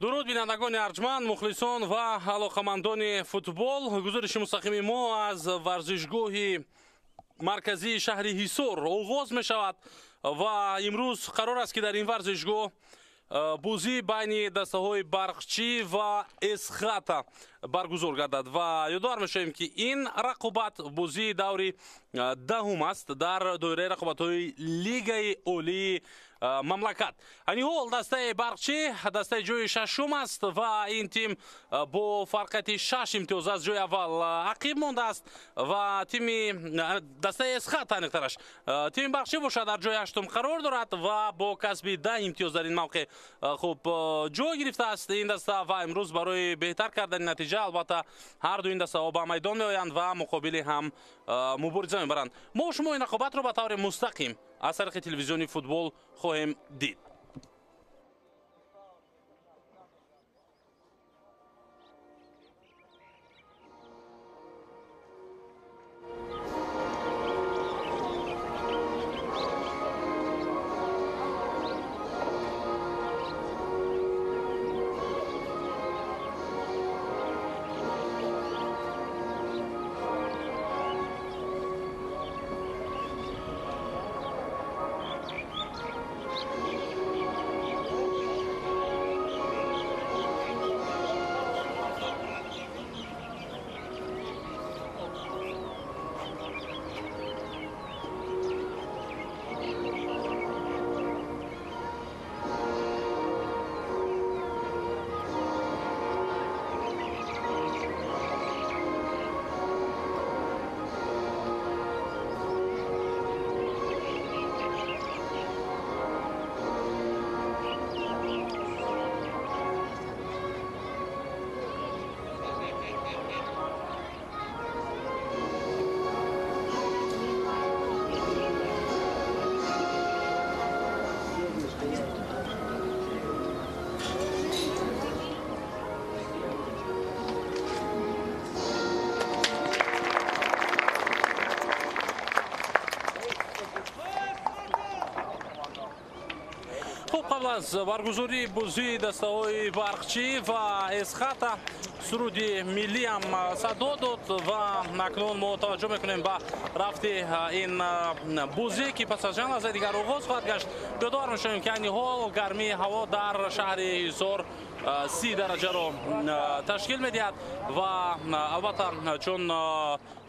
дуруд бинандагони арҷманд, мухлисон ва алоқамандони футбол. гузариши мустақими мо аз варзишгоҳи марказии шаҳри Ҳисор оғоз мешавад ва имрӯз қарор аст ки дар ин варзишгоҳ бозии байни дастаҳои Барқчӣ ва Эсхата баргузор гардад ва ёдовар мешавем ки ин рақобат бозии даври даҳум аст дар доираи рақобатҳои лигаи олии мамлакат. Аниҳол дастаи Барқчӣ дастаи ҷои шашум аст ва ин тим бо фарқияти 6 имтиёз аз ҷои аввал ақиб мондааст ва тими дастаи Эсхат аниқтараш тими Барқчӣ бошад дар ҷои 8 қарор дорад ва бо касби 10 имтиёз дар ин мавқеъ хуб ҷой гирифтааст ин даста ва имрӯз барои беҳтар кардани натиҷа албатта ҳарду ин дастаҳо ба майдон меоянд ва муқобили ҳам мубориза мебаранд. мо шумо ин рақобатро ба таври мустақим аз тариқи телевизиони футбол хоҳем дид. қабл аз баргузории бозии дастаҳои Барқчӣ ва Эсхата суруди миллиам садо дод ва акнун мо таваҷҷӯҳ мекунем ба рафти ин бозие ки пас аз чанд лаҳзаи дигар оғоз хоҳад гашт. ёдовар мешавем ки айни ҳол гармии ҳаво дар шаҳри Ҳисор 30 дараҷаро ташкил медиҳад ва албатта чун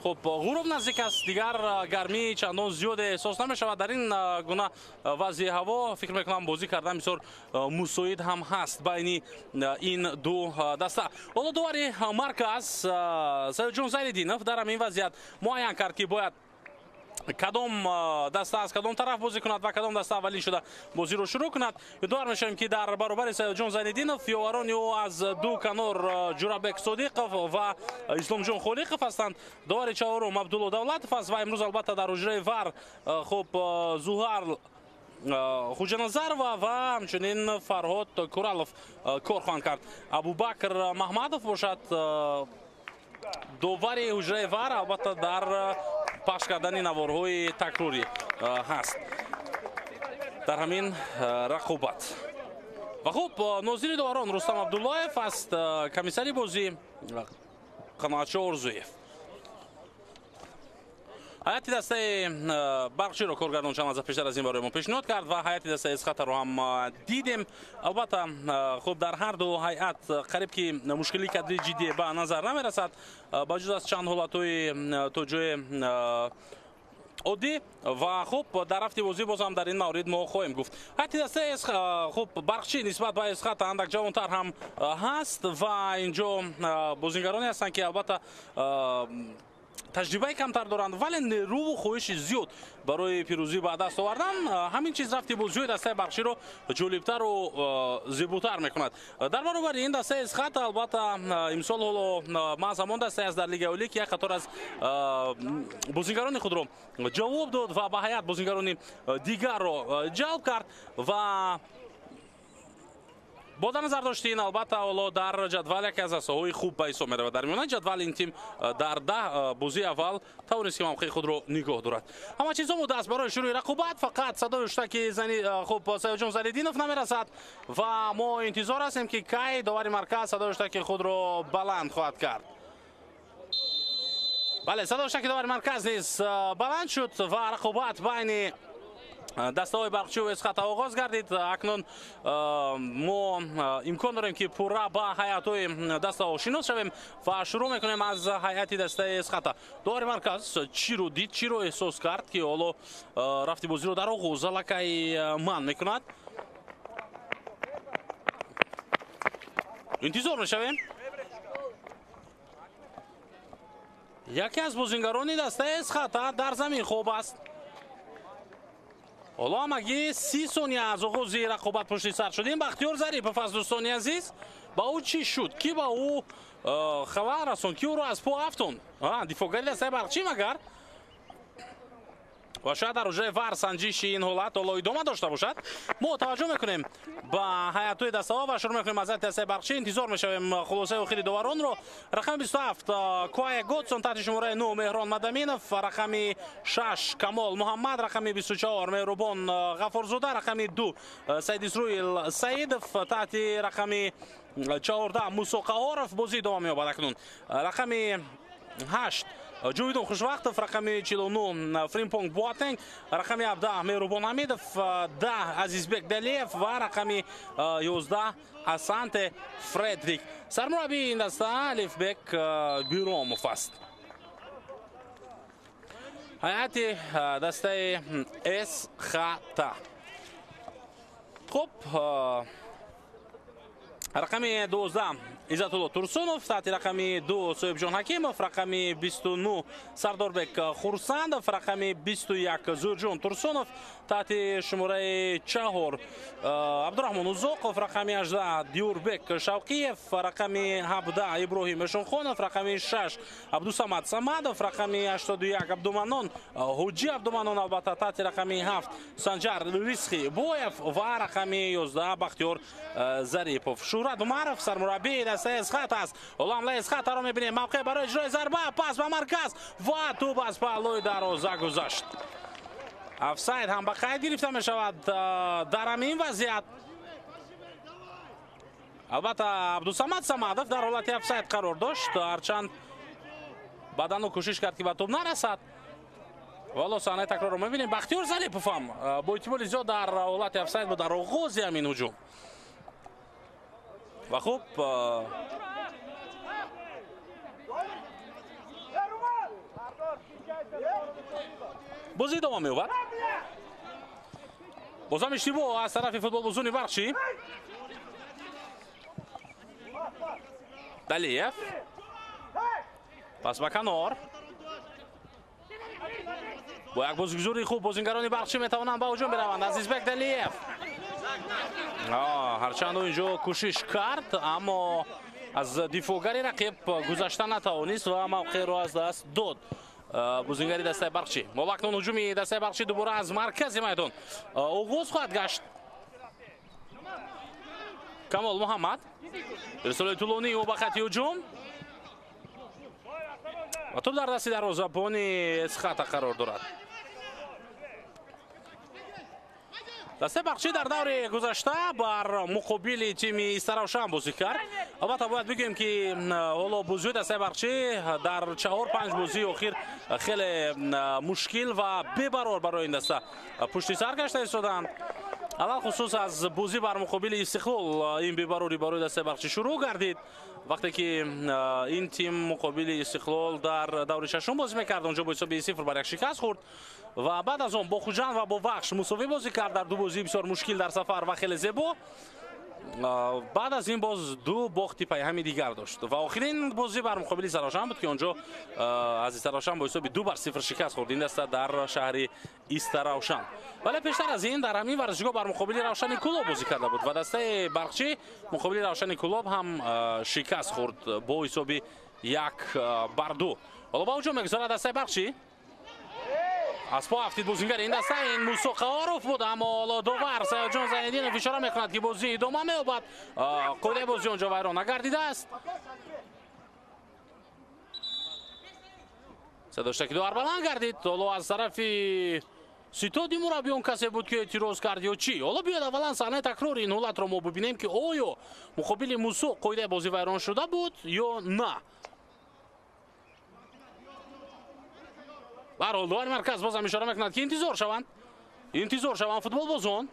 хуб ғуруб наздик аст дигар гармии чандон зиёде эҳсос намешавад. дар ин гуна вазъи ҳаво фикр мекунам бозӣ кардан бисёр мусоид ҳам ҳаст байни ин ду даста. ҳоло дувари марказ Саидҷон Зайниддинов дар ҳамин вазъият муайян кард ки бояд кадом даста аз кадом тараф бозӣ кунад ва кадом даста аввалин шуда бозиро шурӯъ кунад. ёдовар мешавем ки дар баробари Саидҷон Зайниддинов ёварони ӯ аз ду канор Ҷурабек Содиқов ва Исломҷон Холиқов ҳастанд. довари чаҳорум Абдулло Давлатов аст ва имрӯз албатта дар ҳуҷраи вар хуб Зуҳар Хуҷаназарова ва ҳамчунин Фарҳод Куралов кор хоҳанд кард. Абубакр Маҳмадов бошад довари ҳуҷраи вар албатта дар пахш кардани наворҳои такрорӣ ҳаст дар ҳамин рақобат. ва хуб нозири доварон Рустам Абдуллоев аст, комиссари бозӣ Қаноатшоҳ Орзуев. ҳайати дастаи Барқчиро коргардон чанд лаҳза пештар аз ин барои мо пешниҳод кард ва ҳайати дастаи Эсхатаро ҳам дидем. албатта хуб дар ҳар ду ҳайат қариб ки мушкили кадри ҷиддие ба назар намерасад ба ҷуз аз чанд ҳолатҳои то ҷои оддӣ ва хуб дар рафти бозӣ боз ҳам дар ин маврид мо хоҳем гуфт. ҳайати дастаи хуб Барқчӣ нисбат ба Эсхата андак ҷавонтар ҳам ҳаст ва инҷо бозингароне ҳастанд ки албатта таҷрибаи камтар доранд вале нерӯву хоҳиши зиёд барои пирӯзӣ ба даст овардан. ҳамин чиз рафти бозиҳои дастаи Барқчиро ҷолибтару зебутар мекунад. дар баробари ин дастаи Эсхата албатта имсол ҳоло маҳз ҳамон дастае аст дар лигаи олӣ ки як қатор аз бозингарони худро ҷавоб дод ва ба ҳайат бозингарони дигарро ҷалб кард ва با در نظر داشتین البته حالا در جدول یکی از اساهای خوب به حساب می‌رود. در میان جدول این تیم در 10 بازی اول توانست که موقع خود رو نگاه دارد. همه چیزا مونده است برای شروع رقابت، فقط صدای اشتکی خوب سیاجون زلیدینوف نمیرسد و ما انتظار هستیم که کی داور مرکز صدای اشتکی خود رو بلند خواهد کرد. بله، صدای اشتکی داور مرکز نیز بلند شد و رقابت بین دسته‌های برقچی و اسخط آغاز گردید. اکنون ما امکان داریم که پورا با هیئت‌های دسته شناس شویم و شروع میکنیم از هیئت دسته اسخط. داور مرکز چی رو دید، چی رو احساس کرد که حالا رفتی بازی رو در آغاز لکای من میکند؟ انتظار میشویم. یکی از بازیگران دسته اسخط در زمین خوب است. حالا همگی 30 ثانیه از آغاز رقابت پشت سر شدیم. بختیار ظریف فضل دوستانی عزیز با او چی شد؟ کی با او خبر رسوند؟ کی او رو از پا افتوند؟ دفاعگری دسته برقچی مگر؟ و شاید در اوجه ور سنجش این حالت حالا ادامه داشته باشد. ما توجه میکنیم با هیئت‌های دسته ها و شروع میکنیم از دسته برقچی. انتظار میشویم خلاصه اخیر داوران رو. رقم 27 کوای گودسون تحت شماره 9 مهران مدامینوف، رقم 6 کمال محمد، رقم 24 مهربان غفارزاده، رقم 2 سید اسرویل سیدف، تحت رقم 14 موسی قهارف بازی ادامه می‌یابد. اکنون رقم 8 جویدون خوشوقتов، رقم 49 فریمپونگ بواتنگ، رقم 17 مهربان حمیدов، 10 عزیزبек دلیف و رقم 11 اسانت فردریک. سرمربی این دسته الفبک بیراموف است. هیئت دسته اسخط. خب رقم 12 عزت الله ترسونوف، تحت رقم 2 صاحب جان حکیموف، رقم 29 سرداربک خورسندوف، رقم 21 زورجان ترسونوف، تحت شماره 4 عبدالرحمن اوزاقوف، رقم 18 دیوربک شوقیف، رقم 17 ابراهیم شونخونوف، رقم 6 عبدالصمد صمدوف، رقم 81 عبدالمنان حجی عبدالمنان، البته تحت رقم 7 سنجر ریسخی بویف و رقم 11 بختیار ظریفوف. شهرت عمرف سرمربی دسته اسخط است. حالا حمله اسخط را میبینیم. موقع برای اجرای ضربه، پاس به مرکز و توپ از پهلوی دروازه گذشت. افساید هم به قید گرفته می شود در همین وضعیت. البته عبدالصمد صمدوف در حالت افساید قرار داشت، هرچند بعداً کوشش کرد که به توپ نرسد. والا صحنه تکرار رو میبینیم. بختیار ظریفوف هم با احتمال زیاد در حالت افساید بود در آغاز همین هجوم. و خوب بازی ادامه می‌یابد. بازم اشتباه از طرف فوتبال بازون برقچی. دلیف پس به کنار. با یک بازیگزاری خوب بازیگران برقچی میتوانند به هجوم بروند. عزیزبک دلیف هرچند اینجا کوشش کرد اما از دفاعگری رقیب گذشته نتوانست و موقع را از دست داد بازیگری دسته برقچی. ما اکنون هجوم دسته برقچی دوباره از مرکز میدان آغاز خواهد گشت. کمال محمد ارسال طولانی او به خط هجوم و توپ در دست دروازه‌بان اسخط قرار دارد. دسته برقچی در دور گذشته بر مقابل تیم استراوشان بازی کرد. البته باید بگیم که حالا بازی دسته برقچی در 4-5 بازی اخیر خیلی مشکل و بی‌قرار برای این دسته پشت سر گشته ایستادند. اول خصوص از بازی بر مقابل استقلال این بی‌قراری برای دسته برقچی شروع گردید وقتی که این تیم مقابل استقلال در دور ششم بازی میکرد. اونجا با حساب 0-1 شکست خورد و بعد از اون با خوجان و با بخش مساوی بازی کرد در دو بازی بسیار مشکل در سفر و خیلی زیبا. بعد از این باز دو باختی پیهمی دیگر داشت و آخرین بازی بر مقابل استراوشان بود که اونجا از استراوشان با حساب 2-0 شکست خورد. این دسته در شهر استراوشان. ولی پیشتر از این در همین ورزشگاه بر مقابل روشن کلوب بازی کرده بود و دسته برقچی مقابل روشن کلوب هم شکست خورد با حساب 1-2. حالا با هجوم میگذارد دسته برقچی. از پا افتید بازیگر این دسته این موسو قهاروف بود، اما داور سیاجان زیندینوف اشاره میکند که بازی ادامه مییابد. قاعده بازی اونجا ویران نگردیده است. صداشتکی داور بلند گردید. حالا از طرف ستاد مربیون کسی بود که اعتراض کرد یا چی؟ حالا بیاد اولا صحنه تکرار این حالت را ما ببینیم که آیا مقابل موسو قاعده بازی ویران شده بود یا نه. برحال داور مرکز بازم اشاره میکند که انتظار شوند فوتبال بازان.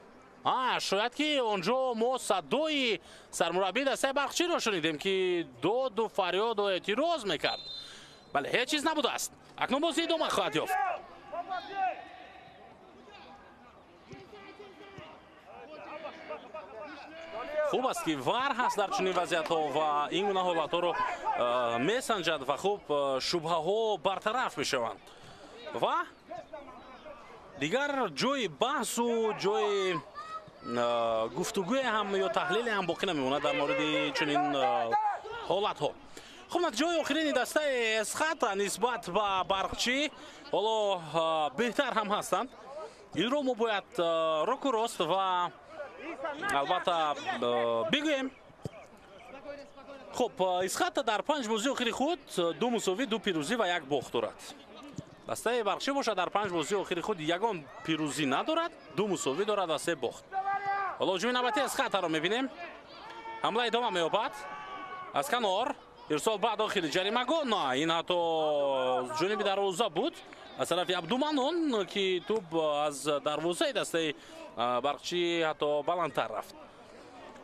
شاید که اونجا ما صدای سرمربی دسته برقچی را شنیدیم که داد و فریاد و اعتراض میکرد. بله هیچ چیز نبوده است. اکنون بازی ادامه خواهد یافت. خوب است که وار هست در چنین وضعیت ها و این گونه حالت ها رو میسنجد و خوب شبهه ها برطرف میشوند و دیگر جای بحث و جای گفتگوی هم یا تحلیل هم باقی نمیموند در مورد چنین حالت ها. خب نتیجه آخرین دسته اسخط نسبت به برقچی حالا بهتر هم هستند. این رو ما باید رک و راست و البته بگویم. خب اسخط در 5 بازی آخر خود 2 مساوی 2 پیروزی و 1 باخت دارد. دسته برقچی باشد در 5 بازی آخر خود یگان پیروزی ندارد، 2 مساوی دارد و 3 باخت. حالا هجوم نوبتی اسخط را میبینیم. حمله ادامه مییابد از کنار. ارسال بعد داخل جریمه گل. نه این حتی جانب دروازه بود از طرف عبدالمنون که توپ از دروازه دسته برقچی حتی بلندتر رفت.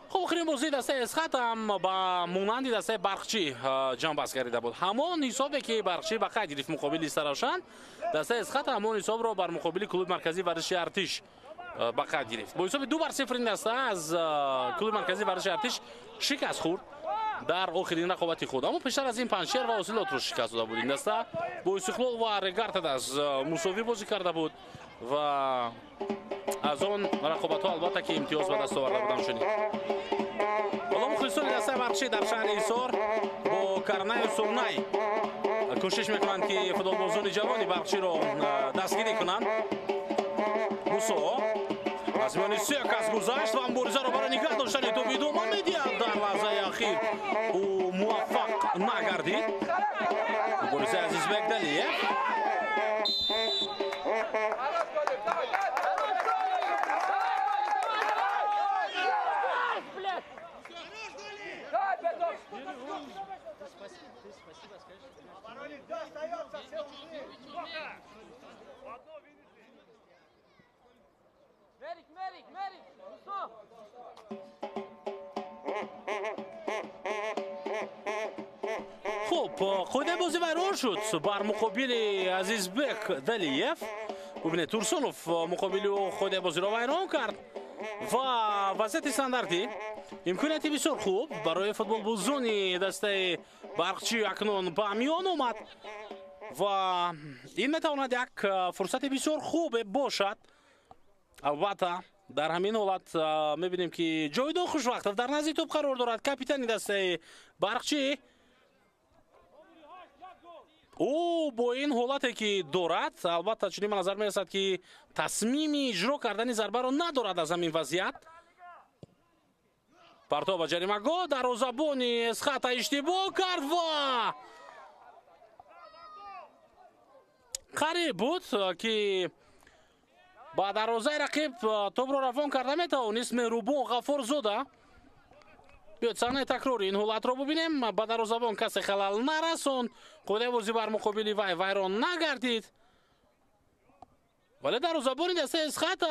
خب آخرین بازی دسته اسخط هم با مانند دسته برقچی جنبست گردیده بود. همان حسابی که برقچی به قید گرفت مقابل استراشن، دسته اسخط همان حساب را بر مقابل کلوب مرکزی ورزشی ارتش به قید گرفت. با حساب 2-0 این دسته از کلوب مرکزی ورزشی ارتش شکست خورد در آخرین رقابت خود. اما پیشتر از این پنجشیر و اوسیلات رو شکست داده بود. این دسته با استقلال و رگارت از مساوی بازی کرده بود و از آن رقابت ها البته که امتیاز به دست آورده بودم شنید. حالا مخلصان دسته برقچی در شهر ایسار با کرنه سونای کوشش میکنند که فوتبالبازان جوانی برقچی رو دستگیری کنند. موسا از میان 3 کس گذشت و مبارزه رو برای نگه داشتن توپ ادامه میدهد. در لحظه اخیر او موفق نگردید. مبارزه عزیزبک دلیه. خب قاعده بازی ویران شد بر مقابل عزیزبک دلیف. ببینید تورسونوف مقابل قاعده بازی را ویران کرد و وضعیت استانداردی امکانیتی بسیار خوب برای فوتبال بازان دسته برقچی اکنون به میان آمد و این میتواند یک فرصت بسیار خوب باشد. البته در همین حالت میبینیم که جاویدان خوشوقتov در نزد توپ قرار دارد. کاپیتان دسته برقچی او با این حالتی که دارد البته چنین نظر میرسد که تصمیم اجرا کردن ضربه را ندارد. از همین وضعیت پرتاب جریمه گل دروازه‌بان اسخط اشتباه کرد و قریب بود که با دروازه رقیب توپ را روان کرده میتوانست مهربان غفور زاده. بیاد صحنه تکرار این حالت را ببینیم. با دروازه‌بان کسی خلل نرساند. قاعده بازی بر مقابل وی ویران نگردید ولی دروازه‌بان دسته اسخط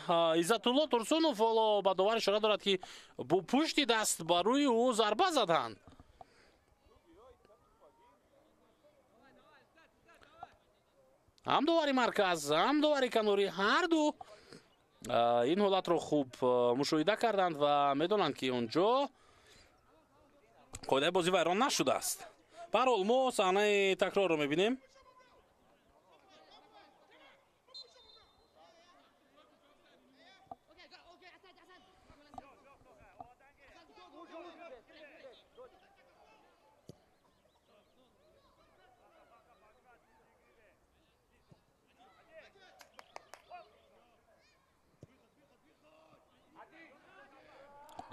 عزت الله تورسونوف حالا با داور اشاره دارد که با پشت دست بر روی او ضربه زدند. هم داوری مرکز هم داوری کناری هر دو این حالت رو خوب مشاهده کردند و میدونند که اونجا قاعده بازی ویران نشده است. به هر حال ما صحنه تکرار رو میبینیم.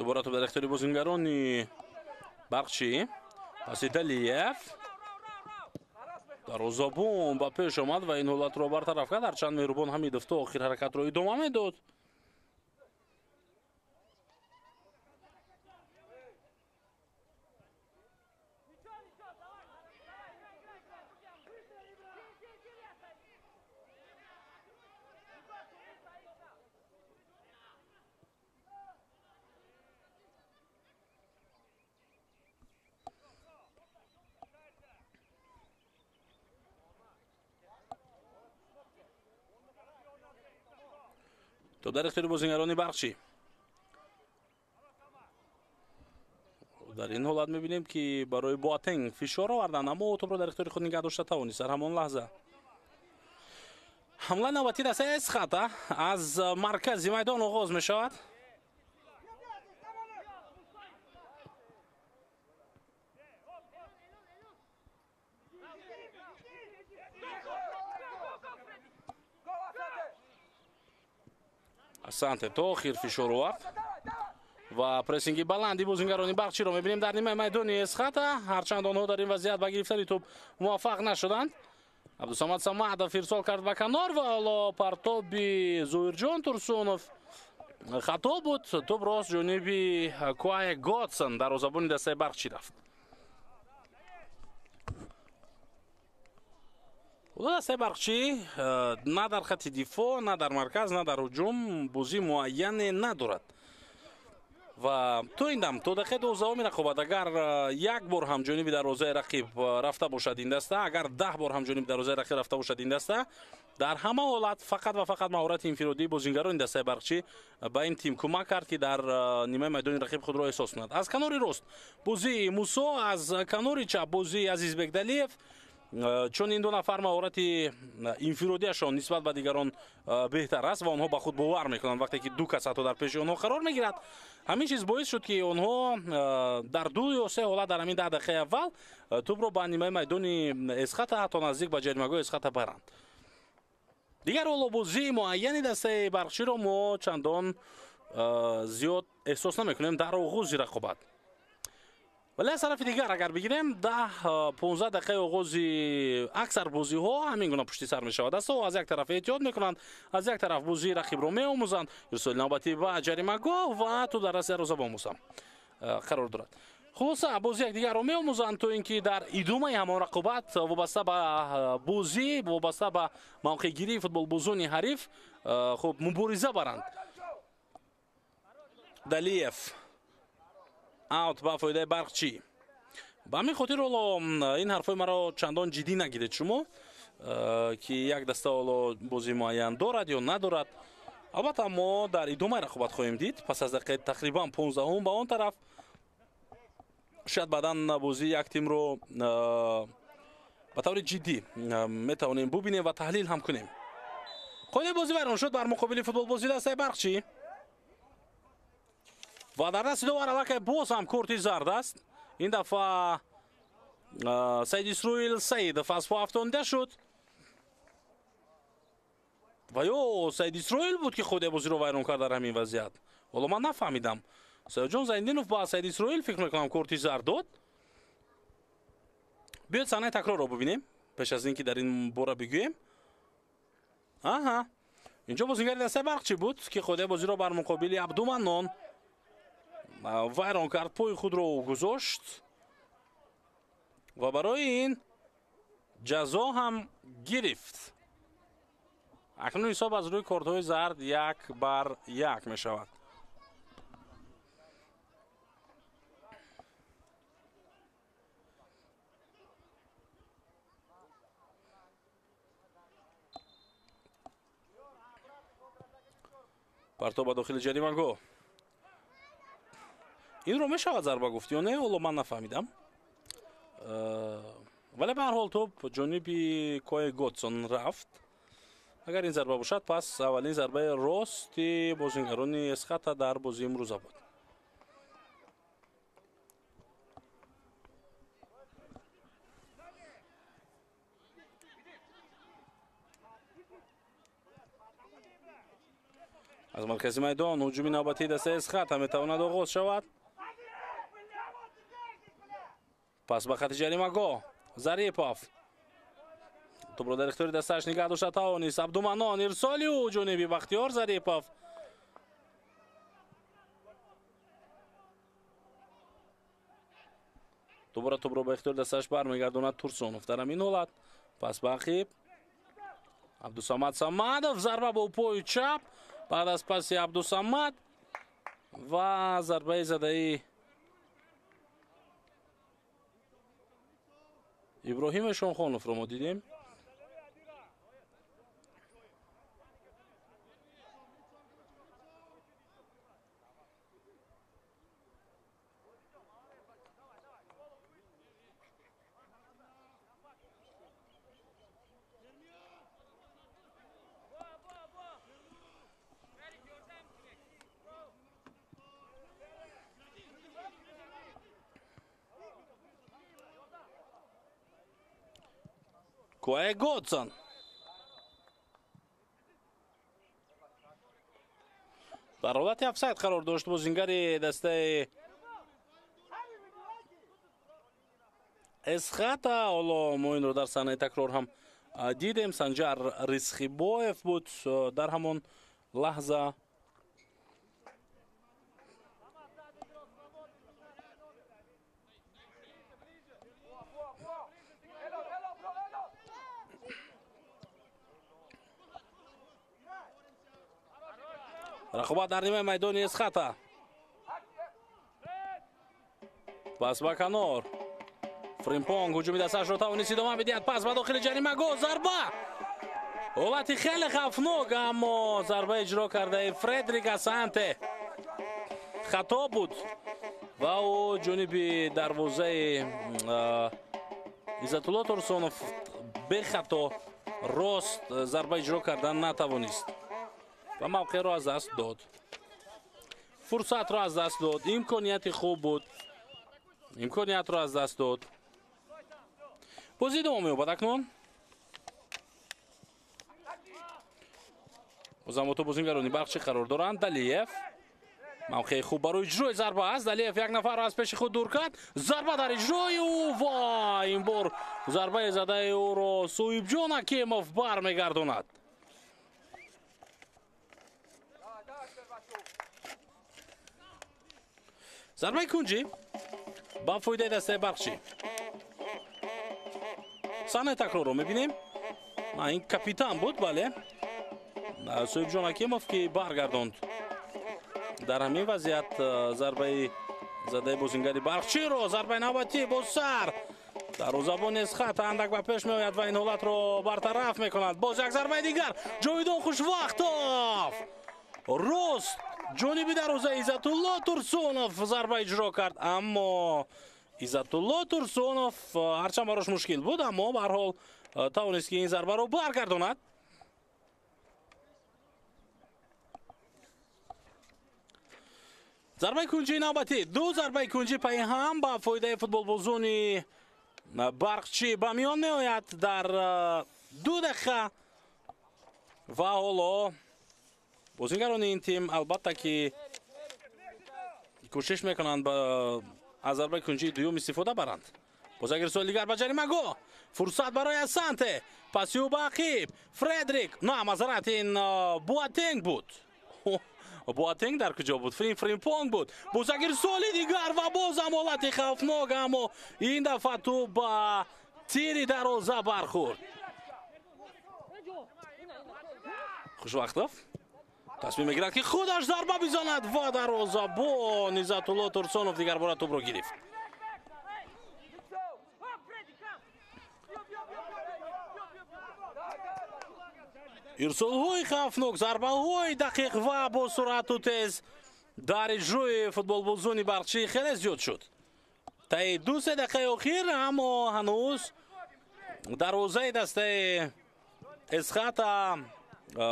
дубора тӯб дар ихтиёри бозингарони Бахчӣ. Паси Далиев дарвозабон ба пеш омад ва ин ҳолатро бартараф кард. ҳарчанд Меҳрубон Ҳамидов то охир ҳаракатро идома медод. تو در اختیار بازیگران بخشی. در این حالت می‌بینیم که برای بواتنگ فشار آوردن، اما توپ رو در اختیار خود نگه داشته توانست در همان لحظه. حمله نوبتی دست اسخاتا از مرکز میدان آغاز می‌شود. Асанте то охир фишор овард ва прессинги баланди бозингарони Бахчиро мебинем дар нимаи майдони Эсхата. ҳарчанд онҳо дар ин вазъият ба гирифтани тӯб муваффақ нашуданд. Абдусамад Самадов ирсол кард ба канор ва ҳоло партоби Зуҳирҷон Турсунов хато буд. Тӯб рост ҷониби Куай Готсон дарвозабони дастаи Бахчи рафт. дастаи Бахчи на дар хати дифоъ, на дар марказ, на дар ҳуҷум бозӣ муайяне надорад. ва то ин дам то дақиқаи 12 рақобат агар як бор ҳам ҷониби дарвозаи рақиб рафта бошад ин даста, агар 10 бор ҳам ҷониби дарвозаи рақиб рафта бошад ин даста, дар ҳама ҳолат фақат ва фақат маҳорати инфиродии бозингарони дастаи Бахчи ба ин тим кӯмак кард ки дар нимаи майдони рақиб худро эҳсос кунад. Аз канори рост бозии Мусо, аз канори чап бозии Азизбек Далиев. چون این دو نفر مهارت انفرادیشان نسبت به دیگران بهتر است و آنها به خود باور میکنند وقتی که دو کس حتی در پیش آنها قرار میگیرد. همین چیز باعث شد که آنها در 2 یا 3 حالت در همین 10 دقیقه اول توپ رو به نیمه میدان اسخات حتی نزدیک به جریمه‌گاه اسخات برند. دیگر حالا بازی معینی دسته بخشی رو ما چندان زیاد احساس نمیکنیم در آغاز رقابت. ولی از طرف دیگر اگر بگیریم 10-15 دقیقه آغازی اکثر بازی ها همین گونه پشتی سر می شود است و از یک طرف احتیاط میکنند، از یک طرف بازی رقیب رو می آموزند، رسول نوبتی با جریمه‌گاه و تو در رأس دروازه موسم قرار دارد. خلاصه بازی یک دیگر رو می آموزند تو اینکه در ادامه همان رقابت وابسته به بازی، وابسته به موقع گیری فوتبال بازون حریف خب مبارزه برند. دلیف اوت با فایده Бахчи. با همین خاطر این حرفای مرا چندان جدی نگیرید شما که یک دسته بازی معین دارد یا ندارد. البته ما در ادامه رقابت خواهیم دید. پس از دقیقه تقریبا 15 به آن طرف شاید بعداً بازی یک تیم رو به طور جدی میتوانیم ببینیم و تحلیل هم کنیم. قاعده بازی بران شد بر مقابل فوتبال بازی دسته Бахчи. و در دست دو علاقه باز هم کورتی زرد است. این دفعه سید اسرائیل سیدов از پا افتانده شد و یا سید اسرائیل بود که خود بازی رو ویران کرد در همین وضعیت. حالا من نفهمیدم. سید جان زیندینوف با سید اسرائیل فکر میکنم کورتی زرد داد. بیاید صحنه تکرار رو ببینیم پیش از اینکه در این باره بگوییم. آها اینجا بازیگر دسته Бахчи بود که خود بازی رو بر مقابل عبدومنان ویران کرد، پای خود رو گذاشت و برای این جزا هم گرفت. اکنون حساب از روی کارت‌های زرد 1-1 می شود. پرتاب به داخل جریمه‌گاه. این رو میشود ضربه گفت یا نه؟ حالا من نفهمیدم. ولی به هر حال توپ جانبی کوای گوتسون رفت. اگر این ضربه باشد پس اولین ضربه راستی بازیگران اسخات در بازی امروز بود. از مرکز میدان هجوم نوبتی دست اسخاتا میتواند آغاز شود. پس به خط جریمه گاه ظریفов توپ را در اختیار دستش نگه داشته توانست عبدالمنان ارسالی و جانبی بختیار ظریفов دوباره توپ را به اختیار دستش برمیگرداند تورسونوف در همین حالت. پس به عقب عبدالصمد صمدов ضربه با پای چپ بعد از پاس عبدالصمد و ضربه زده‌ای ابراهیم شامخانوف رو ما دیدیم. کوه گودسون در حالت افساید قرار داشت. بازیگر دسته اسخاتا حالا ما این رو در صحنه تکرار هم دیدیم. سنجر ریسخیبویف بود در همون لحظه. رقابت در نیمه میدان اسخاتا. پس با کنار فریمپونگ هجومی دستش رو توانست ادامه بدهد. پس به داخل جریمه گاه ضربه حالتی خیلی خفناک اما ضربه اجرا کرده فردریک اسانته خطا بود و او جانب دروازه عزتالله تورسونوف به خطا راست ضربه اجرا کردن نتوانست و موقع را از دست داد. فرصت را از دست داد. امکانیت خوب بود. امکانیت را از دست داد. بازی دوم می‌یابد اکنون. بازم تو بازیگرانی بخشی قرار دارند. دلیف موقع خوب برای اجرای ضربه است. دلیف یک نفر را از پیش خود دور کرد. ضربه در اجرای او و این بار ضربه زده او را صاحب جان حکیموف برمیگرداند. ضربه کنجی با فایده دسته بخشی. صحنه تکرار رو میبینیم. این کاپیتان بود بله صاحب جان حکیموف که برگرداند. در همین وضعیت ضربه زده بازیگر بخشی رو ضربه نوبتی با سر در زبان اسخاتا اندک به پیش میآید و این حالت رو برطرف میکند. باز یک ضربه دیگر جاویدان خوشوقتوف راست جانبی دروازه عزتالله تورسونوف ضربه اجرا کرد اما عزتالله تورسونوف هرچند براش مشکل بود اما به هر حال توانست که این ضربه رو برگرداند. ضربه کنجی نوبتی دو ضربه کنجی پای هم با فایده فوتبال بازون برقچی به میان میآید در 2 دقیقه و حالا بازیگران این تیم البته که کوشش میکنند با از ضربه کنجی دوم استفاده برند. بازیگر سوال دیگر به جریمه گاه فرصت برای اسانته پاسیو به عقب فردریک نه معذرت این بواتنگ بود. بواتنگ در کجا بود؟ فریمپونگ بود. بازیگر سوال دیگر و باز هم حالت خوفناک اما این دفعه تو با تیری دروازه برخورد. خوشوقتوف تصمیم میگیرد که خودش ضربه بزند و دروازه با عزتالله تورسونوف دیگر بار توپ رو گرفت. ارسال‌های خوفناک، ضربه‌های دقیق و با سرعت و تیز در اجرای فوتبال بازون برقچی خیلی زیاد شد. تا 2 دقیقه اخیر اما هنوز دروازه دسته اسخاتا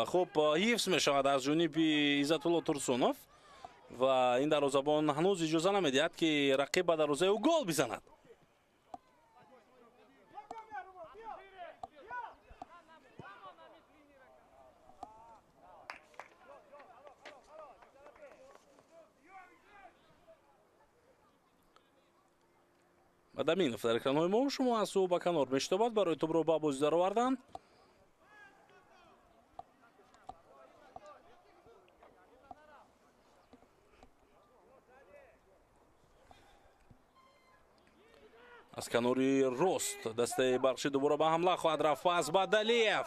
خوب حفظ می شود از جانب عزتالله تورسونوف و این دروازه‌بان هنوز اجازه نمیدهد که رقیب به دروازه او گل بزند. Адаминов дар экранҳои мо шумо аз сӯ ба канор мешитобад барои тӯбро ба бозӣ даровардан. аз канори рост дастаи Бахшӣ дубора ба ҳамла хоҳад рафт. пас ба Далиев.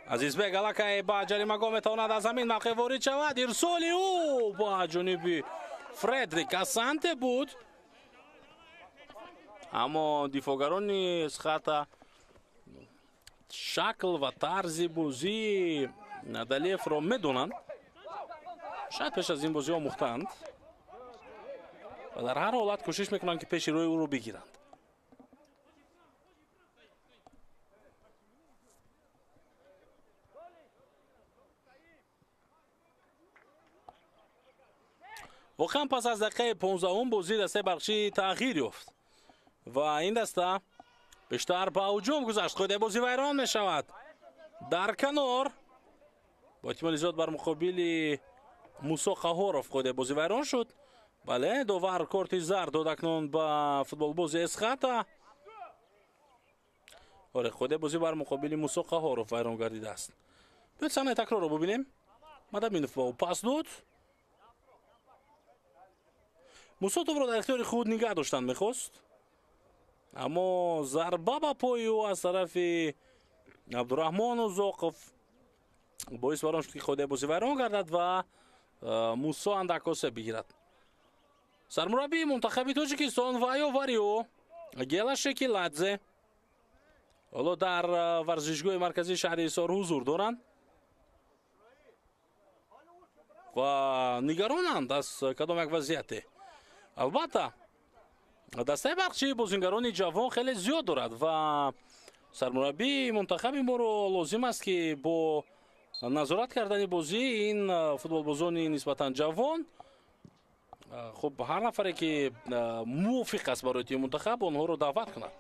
Азизбек аллакай ба ҷаримагоҳ метавонад аз замин мавқеъ ворид шавад. ирсоли ӯ ба ҷониби Фредрик Асанте буд, аммо дифоъгарони Эсхата шакл ва тарзи бозии Далиевро медонанд. шояд пеш аз ин бозӣ омӯхтанд ва дар ҳар ҳолат кӯшиш мекунанд ки пеши рӯи ӯро бигиранд. воқеан пас аз дақиқаи 15 бозӣ дастаи Бахшӣ тағйир ёфт ва ин даста бештар ба ҳуҷум гузашт. қоидаи бозӣ вайрон мешавад. дар канор бо эҳтимоли зиёд бар муқобили Мусо Қаҳоров қоидаи бозӣ вайрон шуд. бале, довар корти зар дод акнун ба футболбози Эсхата. оре, қоидаи бозӣ бар муқобили Мусо Қаҳоров вайрон гардидааст. биёд саҳнаи такрорро бубинем. Мадаминов ба ӯ пас дод. Мусо тӯбро дар ихтиёри худ нигоҳ доштан мехост, аммо зарба ба пои ӯ аз тарафи Абдураҳмон Узоқов боис барон шуд ки қоидаи бозӣ вайрон гардад ва Мусо андак осеб бигирад. сармураббии мунтахаби Тоҷикистон Вайо Варио Гела Шекиладзе ҳоло дар варзишгоҳи марказии шаҳри Ҳисор ҳузур доранд ва нигаронанд аз кадом як вазъияте. албатта дастаи Бахшӣ бозингарони ҷавон хеле зиёд дорад ва сармураббии мунтахаби моро лозим аст ки бо назорат кардани бозӣ ин футболбозони нисбатан ҷавон, хуб ҳар нафаре ки мувофиқ аст барои тими мунтахаб онҳоро даъват кунад.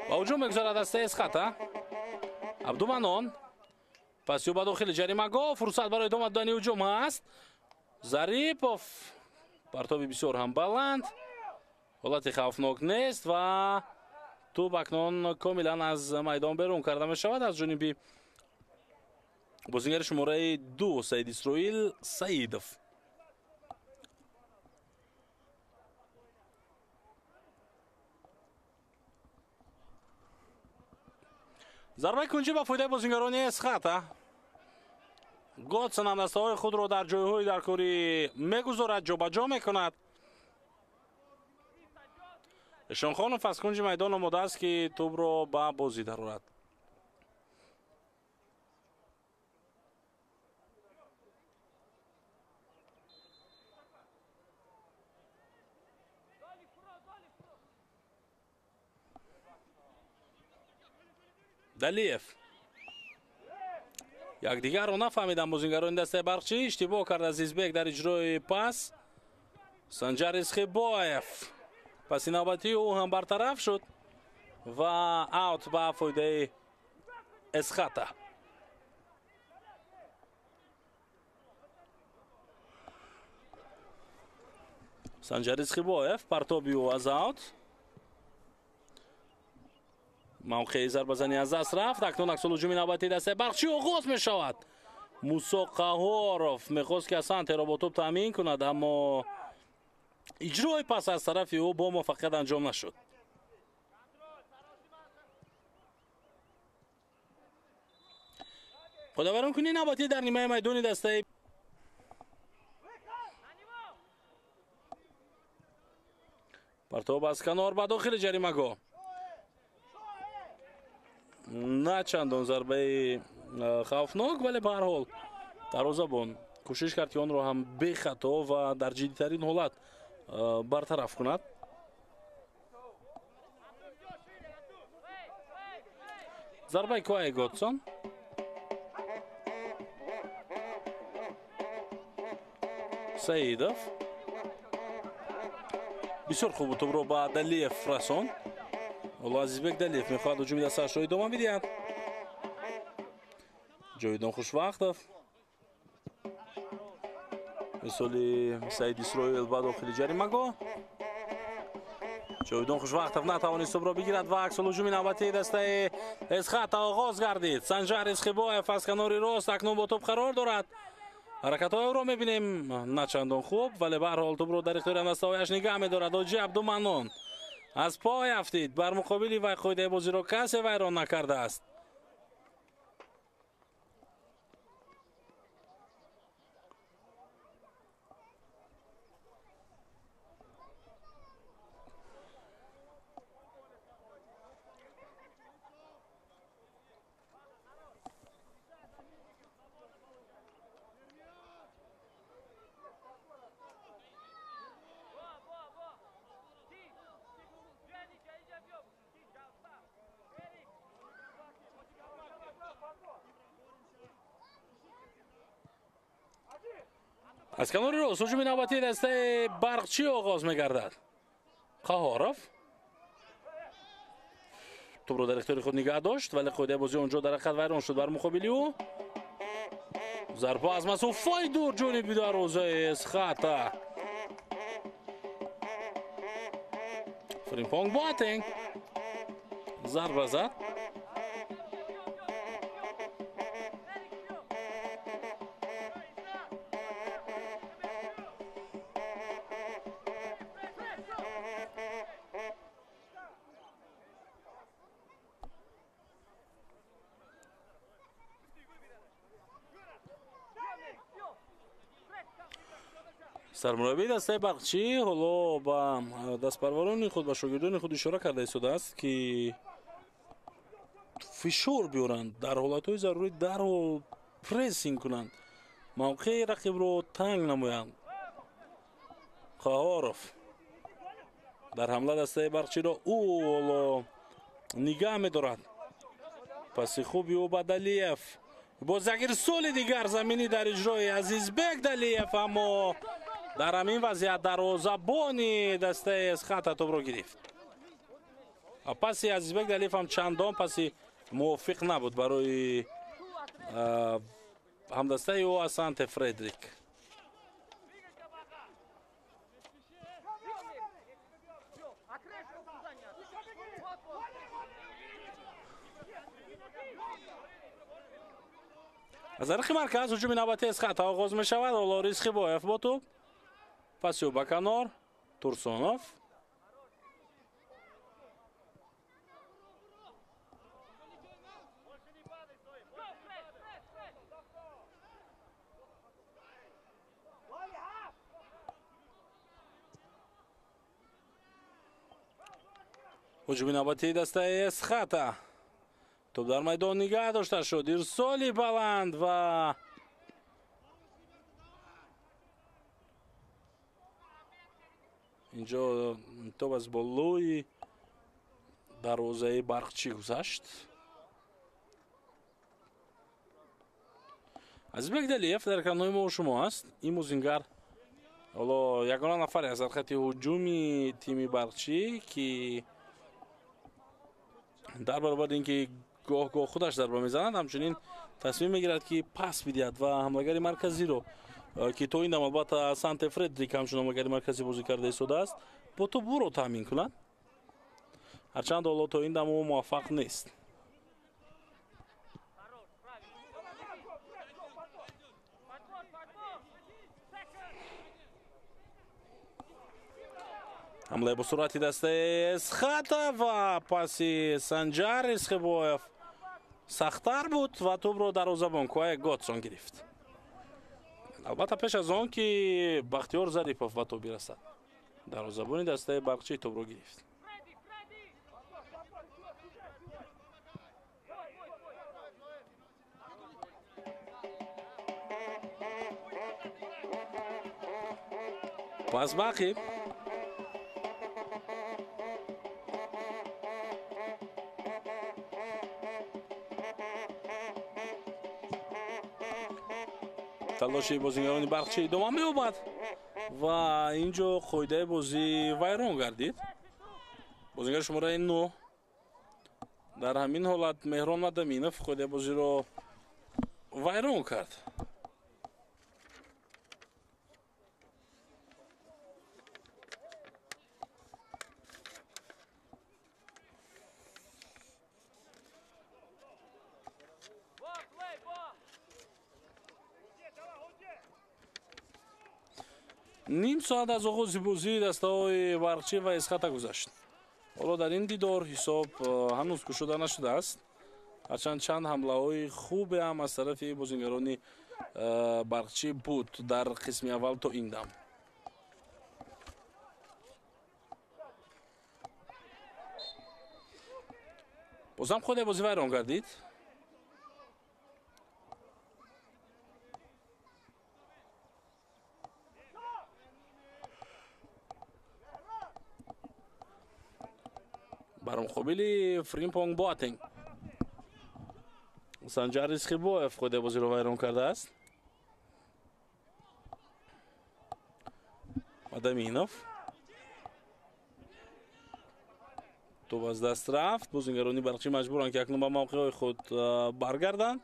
ба ҳуҷум мегузарад дастаи Эсхата. Абдуманон пас ё ба дохили ҷаримагоҳ. фурсат барои идома додани ҳуҷум ҳаст. Зарипов партоби бисёр ҳам баланд, ҳолати хавфнок нест ва тӯб акнун комилан аз майдон берун карда мешавад аз ҷониби бозингари шумораи 2 Саид Исроил Саидов. зарбаи кунҷӣ ба фоидаи бозингарони Эсхата. Готсон ҳам дастаҳои худро дар ҷойҳои даркорӣ мегузорад, ҷобаҷо мекунад. Эшонхонов аз кунҷи майдон омодааст ки тӯбро ба бозӣ дарорад. Далиев якдигарро нафаҳмиданд бозингарони дастаи Бахшӣ. иштибоҳ кард Азизбек дар иҷрои пас. Санҷар Исхибоев паси навбатии ӯ ҳам бартараф шуд ва аут ба фоидаи Эсхата. Санҷар Исхибоев партоби ӯ аз аут. мавқеи зарбазанӣ аз даст рафт. акнун аксолҳуҷуми навбатии дастаи Бахшӣ оғоз мешавад. Мусо Қаҳоров мехост ки Асантеро бо тӯб таъмин кунад, аммо иҷрои пас аз тарафи ӯ бо муваффақият анҷом нашуд. қоидавайронкунии навбатӣ дар нимаи майдони дастаи партоб аз канор ба дохили ҷаримагоҳ. на чандон зарбаи хавфнок, вале ба ҳар ҳол дарвозабон кӯшиш кард ки онро ҳам бехато ва дар ҷиддитарин ҳолат бартараф кунад. зарбаи Коай Готсон. Саидов бисёр хуб тӯбро ба Далиев расон. حالا عزیزبک دلیف میخواد هجوم دستش رو ادامه بدهد. جاویدان خوشوقتов مسئولی سعید اسرائیل با داخل جریمه‌گاه. جاویدان خوشوقتов نتوانست توپ را بگیرد و عکس الهجوم نوبتی دسته اسخات آغاز گردید. سنجر اسخیبایف از کنار راست اکنون با توپ قرار دارد. حرکت‌های او را می‌بینیم نه چندان خوب، ولی به هر حال توپ را در اختیار دسته‌هایش نگه می‌دارد. حاجی عبدالمنان از پای افتید، بر مقابلی و قاعده بازی را کسی ویران نکرده است. از کنار راست هجوم نوبتی دسته برقچی آغاز می‌گردد. قهارov توپ را در اختیار خود نگه داشت، ولی قاعده بازی اونجا در حقیقت ویران شد بر مقابلی او. ضربه از مسافت دور جانب دروازه اسخات. فرینپونگ بواتنگ ضربه زد. سرمربی دسته برقچی حالا با دستپروران خود و شاگردان خود اشاره کرده است که فشار بیارند، در حالتهای ضروری در حال پرسینگ کنند، موقع رقیب رو تنگ نمایند. قهارov در حمله دسته برقچی را او حالا نگه می‌دارد. پس خوبی او با دلیف باز یک سال دیگر زمینی در اجرای عزیزبک دلیف، اما در همین وضعیت دروازه‌بان دسته اسخات توپ را گرفت. پس عزیزبک دلیف هم چندان پس موافق نبود برای همدسته او از سانت فردریک. از طریق مرکز هجوم نوبتی اسخات آغاز می شود. حالا ریسخیبایف با توپ، پس او به کنار تورسونوف. هجوم نوبتی دسته اسخات، توپ در میدان نگه داشته شد. ارسالی بلند و اینجا توپ از بالای دروازه برقچی گذشت. عزیزبک دلیف در کنار ما و شما است. این موزینگر حالا یگانه نفر از خط هجومی تیم برقچی که در برابر اینکه گاه خودش ضربه میزند، همچنین تصمیم میگیرد که پاس بدهد و حمله‌گر مرکزی رو که تو این دم البته سانت فردریک همچنین حمله‌گر مرکزی بازی کرده شده است با تو برو تامین کند، هرچند حالا تو این دم موفق نیست. حمله با سرعتی دسته اسخات و پاسی سنجر اسخیبایف سخت‌تر بود و توپ رو دروازه‌بان کوای گاتسون گرفت. البته پیش از آن که بختیار ظریفов به توپ برسد، دروازه‌بان دسته برقچی توپ رو گرفت. پس باقی تلاشی بازیگران برقچی ادامه می‌یابد و اینجا قاعده بازی ویران گردید. بازیگر شماره 9 дар ҳамин ҳолат Меҳрон Мадаминов худи бозиро вайрон кард. ним соат аз оғози бозӣ дастаҳои Барқчӣ ва Эсхата гузашт. ҳоло дар ин дидор ҳисоб ҳанӯз кушода нашудааст. ҳарчанд чанд ҳамлаҳои хубе ҳам аз тарафи бозингарони Барқчӣ буд дар қисми аввал то ин дам. бозам ходе бозӣ вайрон гардид. бар муқобили Фримпонг Боатенг Санҷар Ризқибоев ходе бозиро вайрон кардааст. Мадаминов тӯб аз даст рафт. бозингарони Барқчӣ маҷбуранд ки акнун ба мавқеҳои худ баргарданд.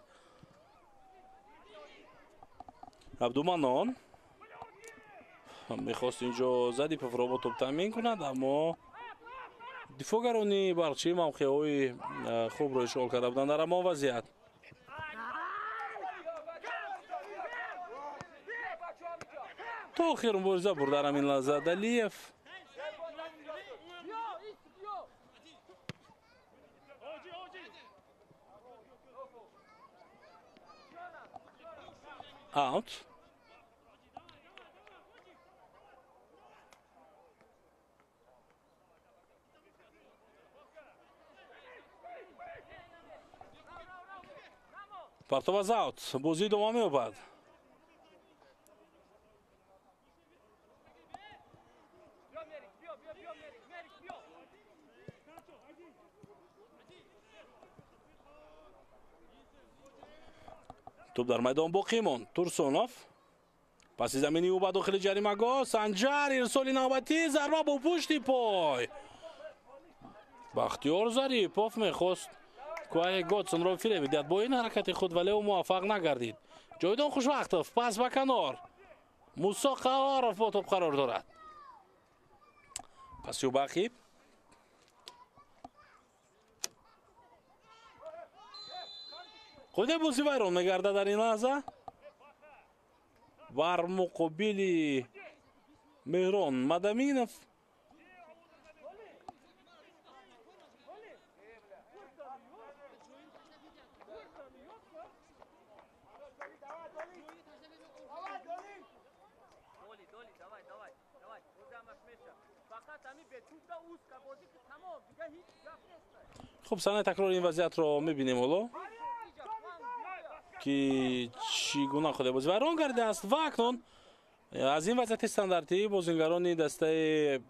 Абдуманон мехост инҷо Задиповро бо тӯб таъмин кунад, аммо дифогарони Барқчӣ мавқеҳои хубро ишғол карда буданд дар ҳамон вазъият. то охир мубориза бурд дар ҳамин лаҳза Далиев. аут. партов аз аут. бозӣ идома меёбад. توپ در میدان باقی موند. تورسونوف پاسی زمینی او با داخل جریمه‌گاه. سنجر ارسال نوبتی ضربه با پشت پای. بختیار ظریفوف میخواست کوه گاتسون را فریب بدهد با این حرکت خود، ولی او موفق نگردید. جاویدان خوشوقتوف پاس به کنار. موسی قوارف با توپ قرار دارد. پاسیو باقی خود بازی ویران میگرده در این لحظه. بر مقابل مهران مدامینوف. خب صحنه تکرار این وضعیت رو میبینیم حالا که چگونه خود بازی ویران کرده است و اکنون از این وضعیت استانداردی بازیگران دسته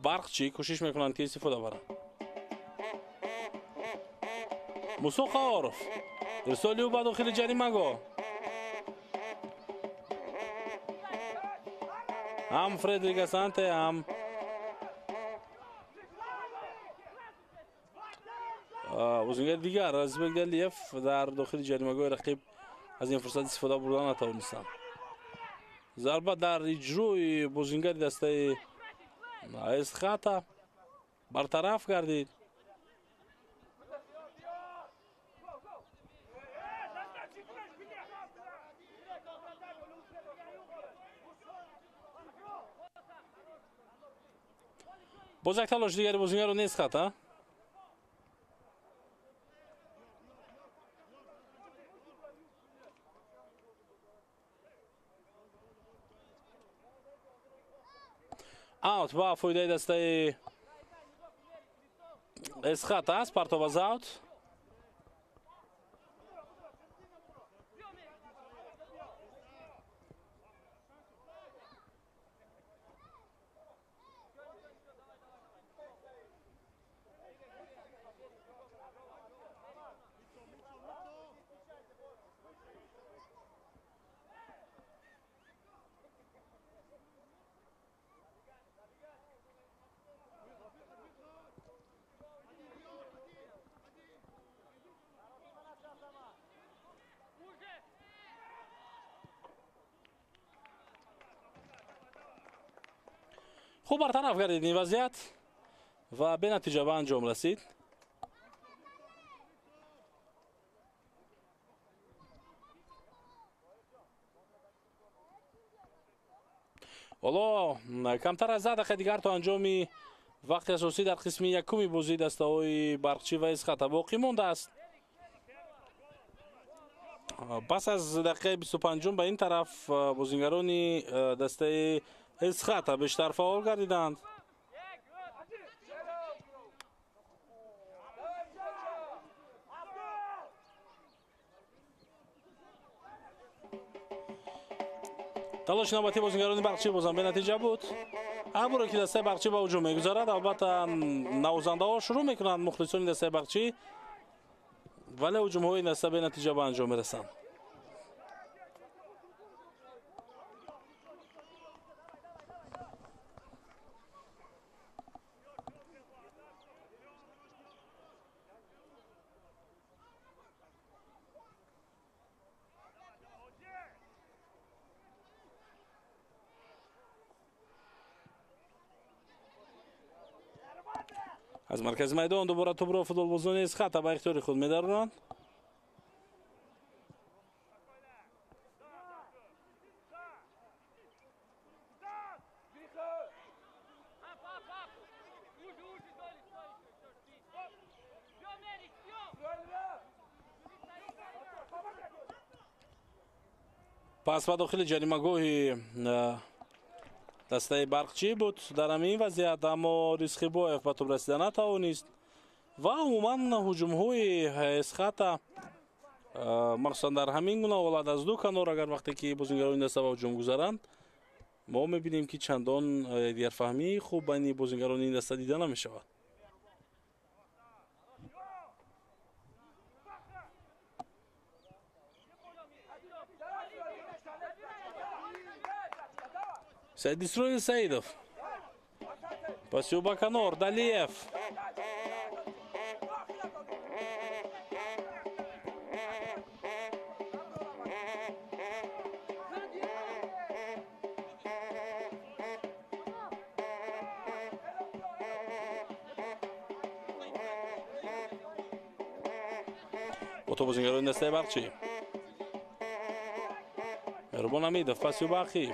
برقچی کوشش میکنند که استفاده برند. موسی قوارف ارسالی او به داخل جریمه‌گاه. هم فردریک اسانته هم بازیگر دیگر ازبک دلیف در داخل جریمه‌گاه رقیب از این فرصت استفاده بردن نتوانستند. ضربه در اجروی بازیگر دسته اسخاتا برطرف گردید. باز یک تلاش دیگری بازیگر رو نیست خطا. اوت با فایده دسته اسخاتا است. پرتاب از اوت. خوب برطرف گردید این وضعیت و به نتیجه به انجام رسید. حالا کمتر از 10 دقیقه دیگر تا انجامی وقت اساسی در قسم یکمی بازی دسته‌های برقچی و اسخاتا باقی مانده است. پس از دقیقه 25 به این طرف بازیگران دسته اسخاتا بیشتر فعال گردیدند. تلاش نوبتی بازیگران برقچی بازم به نتیجه بود. همون که دسته برقچی به هجوم میگذارد. البته نوازنده ها شروع میکنند مخلصان دسته برقچی، ولی هجوم های دسته به نتیجه به انجام میرسند. از مرکز میدان دوباره توپ را فوتبالبازان اسخاتا به اختیار خود می‌دارند. پس به داخل جریمه‌گاه دسته برقچی بود در همین وضعیت، اما ریسخی باید به توپ رسیدن نتوانست و عموما هجوم های اسخاتا مخصوصا در همین گونه حالت از دو کنار اگر وقتی که بازیگران دسته به هجوم گذارند ما میبینیم که چندان دیرفهمی خوب بین بازیگران این دسته دیده نمیشود. سعید اسرائیل سعیدов. Пасю به کنار دلیف. بازیگران دسته برقچی. مهربان امیدov. پاسیو باقی.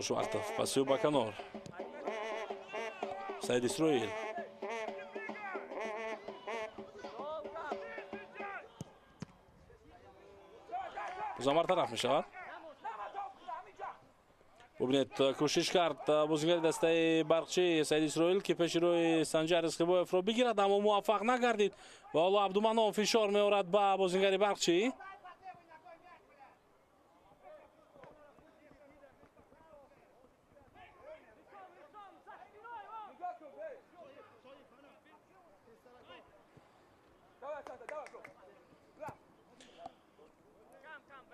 Швартов, пасю به کنار. سعید اسرائیل. زمار طرف می شود. ببینید کوشش کرد بازیگر دسته برقچی سعید اسرائیل که پیش روی سنجر اسخیبایف را بگیرد اما موفق نگردید و حالا عبدالمنان فشار می آورد به بازیگر برقچی.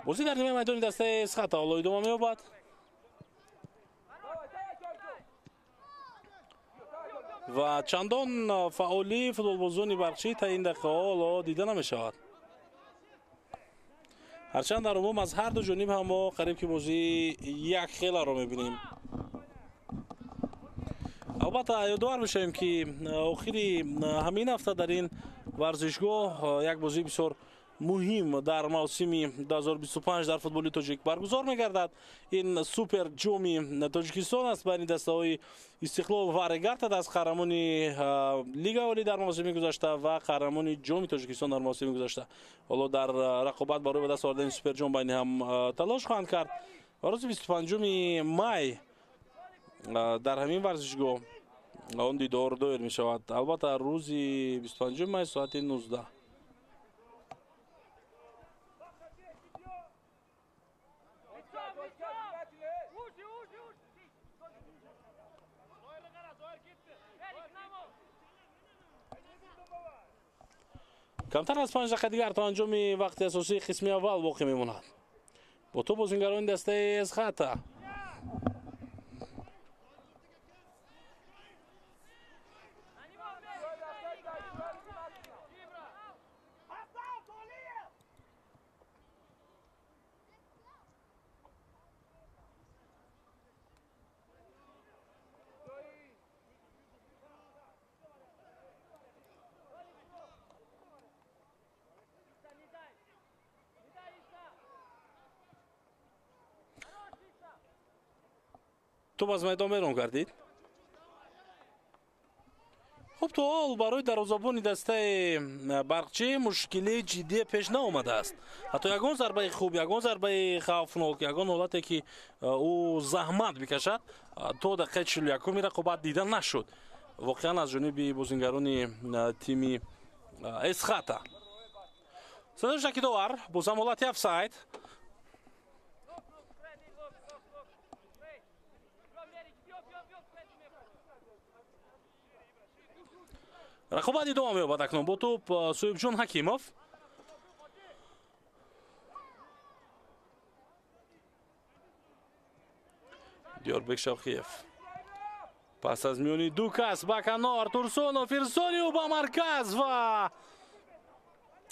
بازی در نیمه میدان دسته اسخاتا حالا ادامه می‌یابد. و چندان فعالی فوتبالبازان برقچی تا این دقیقه حالا دیده نمی‌شود. هرچند در عموم از هر دو جانب هم ما قریب که بازی یک خیلی را می‌بینیم. البته یادآور بشیم که آخری همین هفته در این ورزشگاه یک بازی بسیار مهم در موسم 2025 در فوتبال تاجیک برگزار می‌گردد. این سوپر جام تاجیکستان است بین دسته‌های استقلال و رگارت از قهرمان لیگ اولی در موسم گذشته و قهرمان جام تاجیکستان در موسم گذشته. حالا در رقابت برای به دست آوردن سوپر جام بین هم تلاش خواهند کرد. روز 25 می در همین ورزشگاه آن دیدار دایر می شود. البته روز 25 می ساعت 19. کمتر از 5 دقیقه دیگر تا انجام وقت اساسی قسم اول باقی میماند. با تو بازیگران دسته اسخاتا توп аз майдон берун гардид. хуб то ҳол барои дарвозабони дастаи барқчӣ мушкили ҷиддие пеш наомадааст. ҳатто ягон зарбаи хуб, ягон зарбаи хавфнок, ягон ҳолате ки ӯ заҳмат бикашад то дақиқаи 41 рақобат дида нашуд. воқеан аз ҷониби бозингарони тими эсхата. садои шакидовар бозам ҳолати офсайд. рақобат идома меёбад акнун бо туп суҳибҷон ҳакимов. диёрбек шавқиев пас аз миёни ду кас ба канор турсунов ирсониу ба марказ ва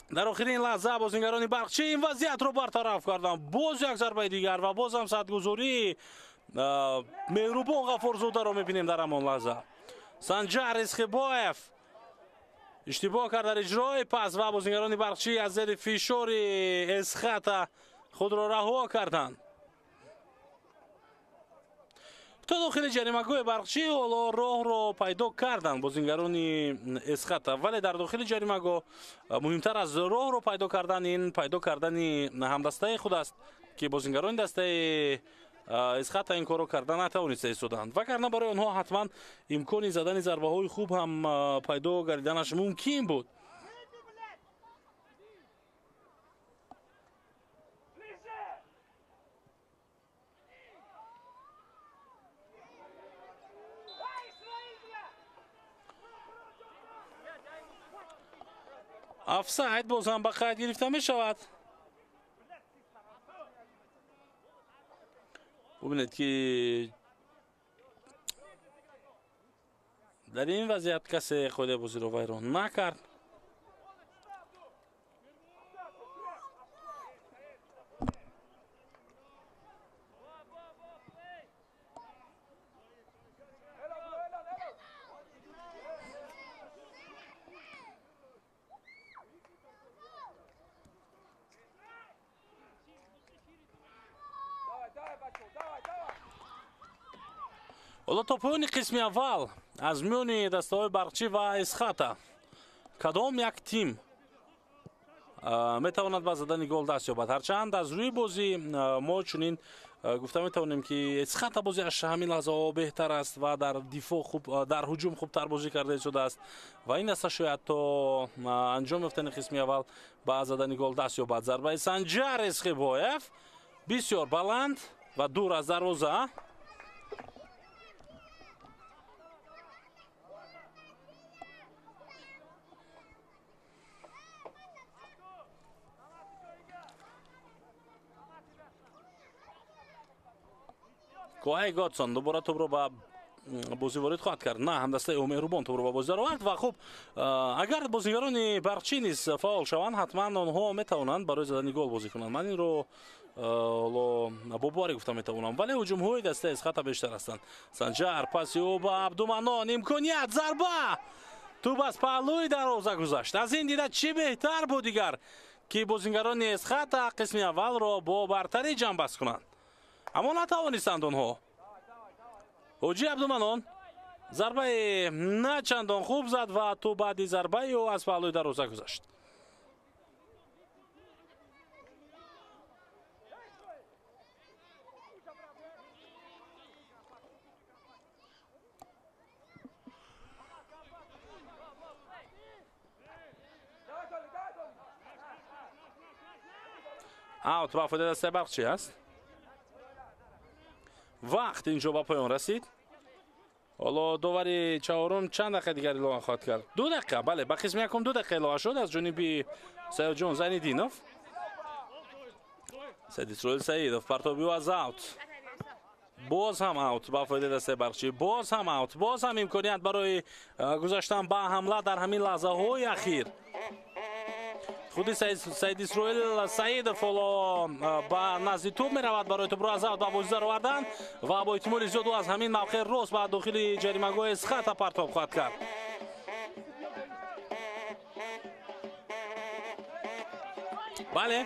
дар охирин лаҳза бозингарони барқчӣ ин вазъиятро бартараф кардан. боз як зарбаи дигар ва бозам садгузории меҳрубон ғаффорзодаро мебинем дар ҳамон лаҳза. санҷар исхибоев иштибоҳ кард дар иҷрои пас ва бозингарони барқчӣ аз зери фишори эсхата худро раҳо карданд. то дохили ҷаримагоҳи барқчӣ ҳоло роҳро пайдо карданд бозингарони эсхата, вале дар дохили ҷаримагоҳ муҳимтар аз роҳро пайдо кардан ин пайдо кардани ҳамдастаи худ аст ки бозингарони дастаи эсхата ин корро карда натавониста истоданд. вагарна барои онҳо ҳатман имкони задани зарбаҳои хуб ҳам пайдо гардиданаш мумкин буд. офсайд боз ҳам ба қайд гирифта мешавад. бубинед ки дар ин вазъият касе қоидаи бозиро вайрон накард. ҳоло то поёни қисми аввал аз миёни дастаҳои барқчӣ ва эсхата кадом як тим метавонад ба задани гол даст ёбад. ҳарчанд аз рӯи бозӣ мо чунин гуфта метавонем ки эсхата бозиаш ҳамин лаҳзаҳо беҳтар аст ва дар дифоъ хуб дар ҳуҷум хубтар бозӣ карда истодааст ва ин аста шояд то анҷом ёфтани қисми аввал ба задани гол даст ёбад. зарбаи санҷар исхибоев бисёр баланд ва дур аз дарвоза. коҳаи готсон дубора тӯбро ба бозӣ ворид хоҳад кард. на ҳамдастаи омеҳрубон тӯбро ба бозӣ даровард ва хуб агар бозигарони барқчӣ низ фаъол шаванд ҳатман онҳо метавонанд барои задани гол бозӣ кунанд. ман инро бо боре гуфта метавонам, вале ҳуҷумҳои дастаи эсхата бештар ҳастанд. санҷар паси ӯ ба абдуманон имконият зарба тӯб аз паҳлӯи дарвоза гузашт. аз ин дида чӣ беҳтар буд дигар ки бозингарони эсхата қисми аввалро бо бартарӣ ҷамъбаст кунанд, аммо натавонистанд онҳо. ҳоҷӣ абдуманон зарбаи на чандон хуб зад ва ту баъди зарбаи ӯ аз паҳлӯи дарвоза гузашт. аут ба фоидаи дастаи барқчӣ аст. вақт инҷо ба поён расид. ҳоло довари чаҳорум чанд дақиқа дигар илова хоҳад кард? 2 дақиқа. бале, ба қисми якум 2 дақиқа илова шуд аз ҷониби саидҷон зайниддинов. саидисроил саидов партобиҳо аз аут. боз ҳам аут ба фоидаи дастаи барқчӣ. боз ҳам аут. боз ҳам имконият барои гузаштан ба ҳамла дар ҳамин лаҳзаҳои ахир. худи саидисроил саидов ҳоло ба назди тӯб меравад барои тӯбро аз аут ба бозӣ даровардан ва бо эҳтимоли зиёд аз ҳамин мавқеъ рост ба дохили ҷаримагоҳи эсхата партоб хоҳад кард. бале,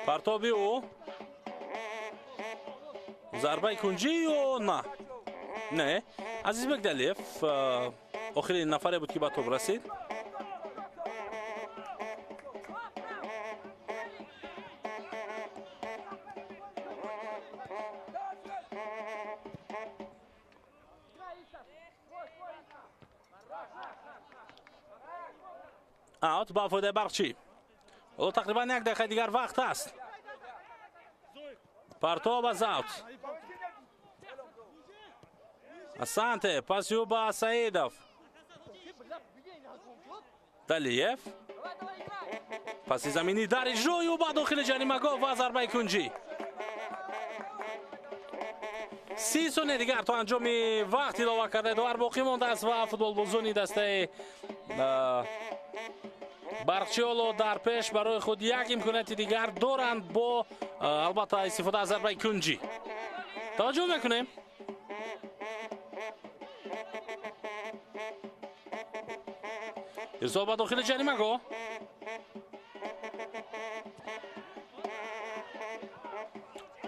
партоби ӯ зарбаи кунҷӣ ё не Азизбек Далиев охирин нафаре буд ки ба топ расид. аут ба фоидаи Барқчӣ. тақрибан 1 дақиқа дигар вақт аст. партоб аз аут. асанте пас ё ба Саидов. Далиев паси заминӣ дар иҷро ё ба дохили ҷаримагоҳ ва зарбаи кунҷӣ. 30 сония дигар то анҷоми вақт илова кардаи довар боқӣ мондааст ва футболбозони дастаи Барқчиёло дар пеш барои худ як имконияти дигар доранд бо албатта истифода аз зарбаи кунҷӣ. таваҷҷӯҳ мекунем. ирсол ба дохили ҷаримагоҳ.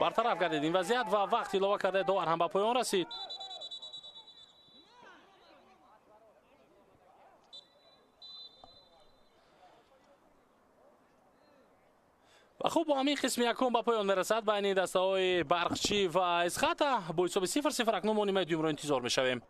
бартараф гардид ин вазъият ва вақт илова кардаи довар ҳам ба поён расид. ва хуб бо ҳамин қисми якум ба поён мерасад байни дастаҳои Барқчӣ ва Эсхата. бо ҳисоби 0-0 акнун мо нимаи дуюмро интизор мешавем.